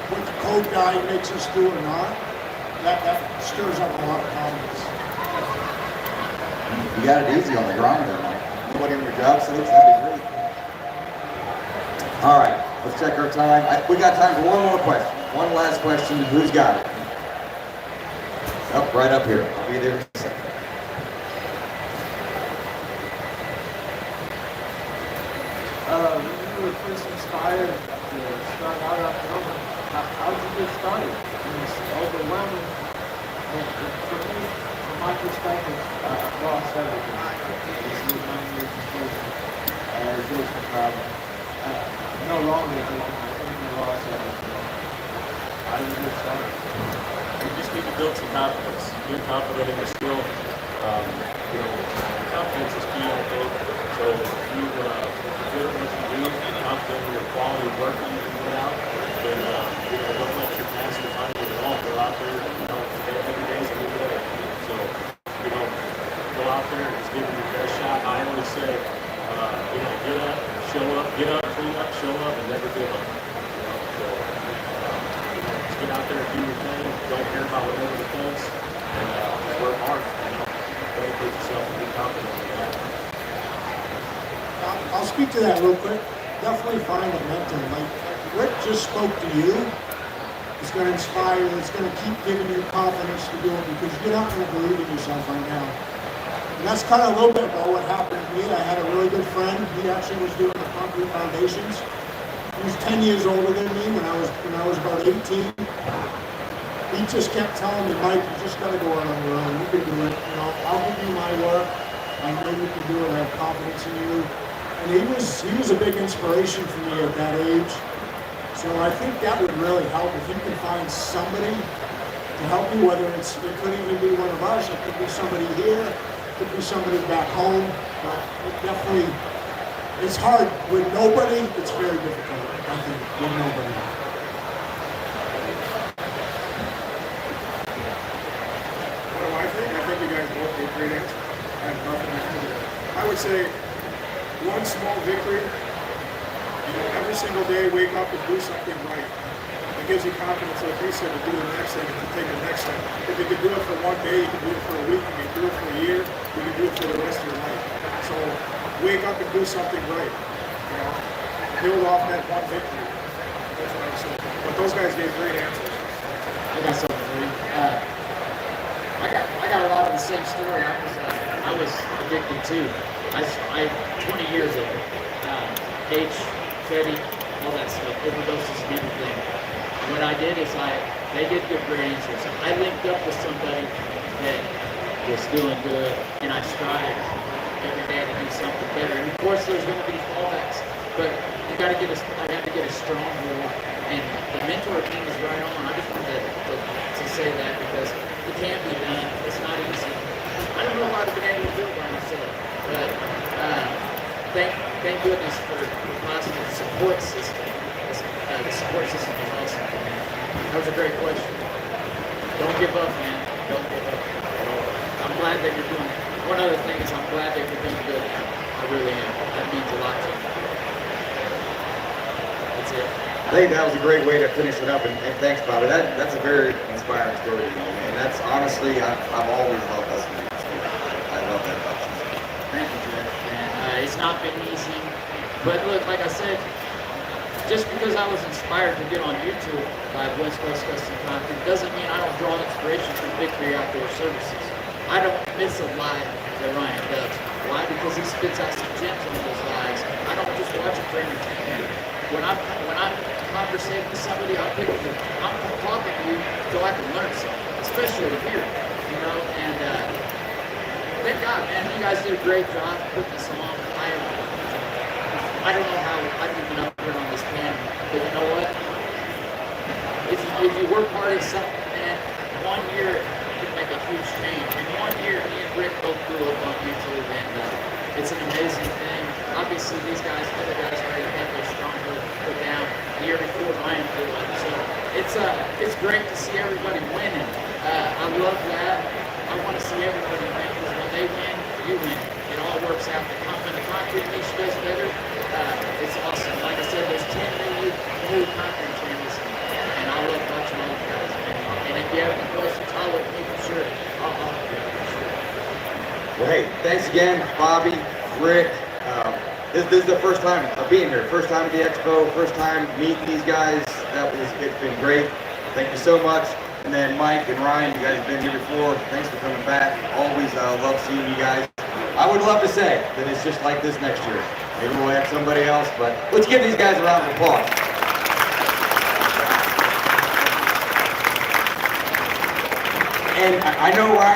J: what the code guy makes us do or not, that stirs up a lot of comments.
P: You got it easy on the drama there, Mike. Nobody on your job sites, that'd be great. All right, let's check our time. We got time for one more question. One last question. Who's got it? Oh, right up here. I'll be there in a second.
R: You were first inspired to start out on your own. How did you get started? It's overwhelming. And for me, from my perspective, I've lost everything. It's new money, new confusion, realization problem. No longer do I lost everything. How did you get started?
G: You just need to build some confidence. Be confident in your skill. You know, confidence is key, I think. So if you good at what you do, confident in your quality of work that you put out, then you know, don't let your past define you at all. Go out there,
M: get up, clean up, show up, and never give up. So just get out there and do your thing. Don't care about what nobody thinks, and just work hard. Dedicate yourself and be confident in that.
J: I'll speak to that real quick. Definitely find a mentor. Like Rick just spoke to you. It's going to inspire you. It's going to keep giving you confidence to do it because you're not going to believe in yourself right now. And that's kind of a little bit about what happened to me. I had a really good friend. He actually was doing the concrete foundations. He was 10 years older than me when I was about 18. He just kept telling me, Mike, you just got to go out on your own. You can do it. You know, I'll give you my work. I know you can do it. I have confidence in you. And he was a big inspiration for me at that age. So I think that would really help if you can find somebody to help you, whether it could even be one of us, it could be somebody here, it could be somebody back home. But it definitely, it's hard. With nobody, it's very difficult, I think, with nobody.
H: What do I think? I think you guys both gave great answers. I have nothing to add to that. I would say one small victory. You know, every single day, wake up and do something right. It gives you confidence, like he said, to do the next thing and to take the next step. If you can do it for one day, you can do it for a week, you can do it for a year, you can do it for the rest of your life. So wake up and do something right. You know, build off that one victory. That's what I would say. But those guys gave great answers.
F: I got something for you. I got a lot of the same story. I was addicted too. I 20 years old. H, Fetty, all that stuff, overdoses and everything. What I did is they did give great answers. I linked up with somebody that was doing good, and I strived every day to do something better. And of course, there's going to be fallbacks, but I got to get a strong hold. And the mentor thing is right on. I just wanted to say that because it can be done. It's not easy. I don't know if I'd have been able to do it by myself, but thank goodness for the positive support system. The support system is awesome. That was a great question. Don't give up, man. Don't give up at all. I'm glad that you're doing it. One other thing is I'm glad that you're doing good. I really am. That means a lot to me. That's it.
P: I think that was a great way to finish it up, and thanks, Bobby. That's a very inspiring story, and that's honestly, I've always loved listening to this story. I love that about you.
F: Thank you, Jeff. And it's not been easy, but look, like I said, just because I was inspired to get on YouTube by West Coast Custom Concrete doesn't mean I don't draw inspiration from Victory Outdoor Services. I don't miss a live that Ryan does. Why? Because he spits out some gems on those lives. I don't just watch it for entertainment. When I'm conversating with somebody, I'm talking to you so I can learn something, especially here, you know. And thank God, man, you guys did a great job putting this on. I don't know how I've been up here on this panel, but you know what? If you work hard at something, man, 1 year can make a huge change. In 1 year, me and Rick both grew up on YouTube, and it's an amazing thing. Obviously, these guys, other guys already had their stronghold put down the year before Ryan did it. So it's great to see everybody winning. I love that. I want to see everybody win because when they win, you win. It all works out. When the concrete niche does better, it's awesome. Like I said, there's 10 new concrete channels, and I love watching all you guys. And if you have any questions, I'll let me for sure. I'll help you for sure.
P: Well, hey, thanks again, Bobby, Rick. This is the first time of being here. First time at the expo. First time meeting these guys. It's been great. Thank you so much. And then Mike and Ryan, you guys have been here before. Thanks for coming back. Always love seeing you guys. I would love to say that it's just like this next year. Maybe we'll have somebody else, but let's give these guys a round of applause. And I know Ryan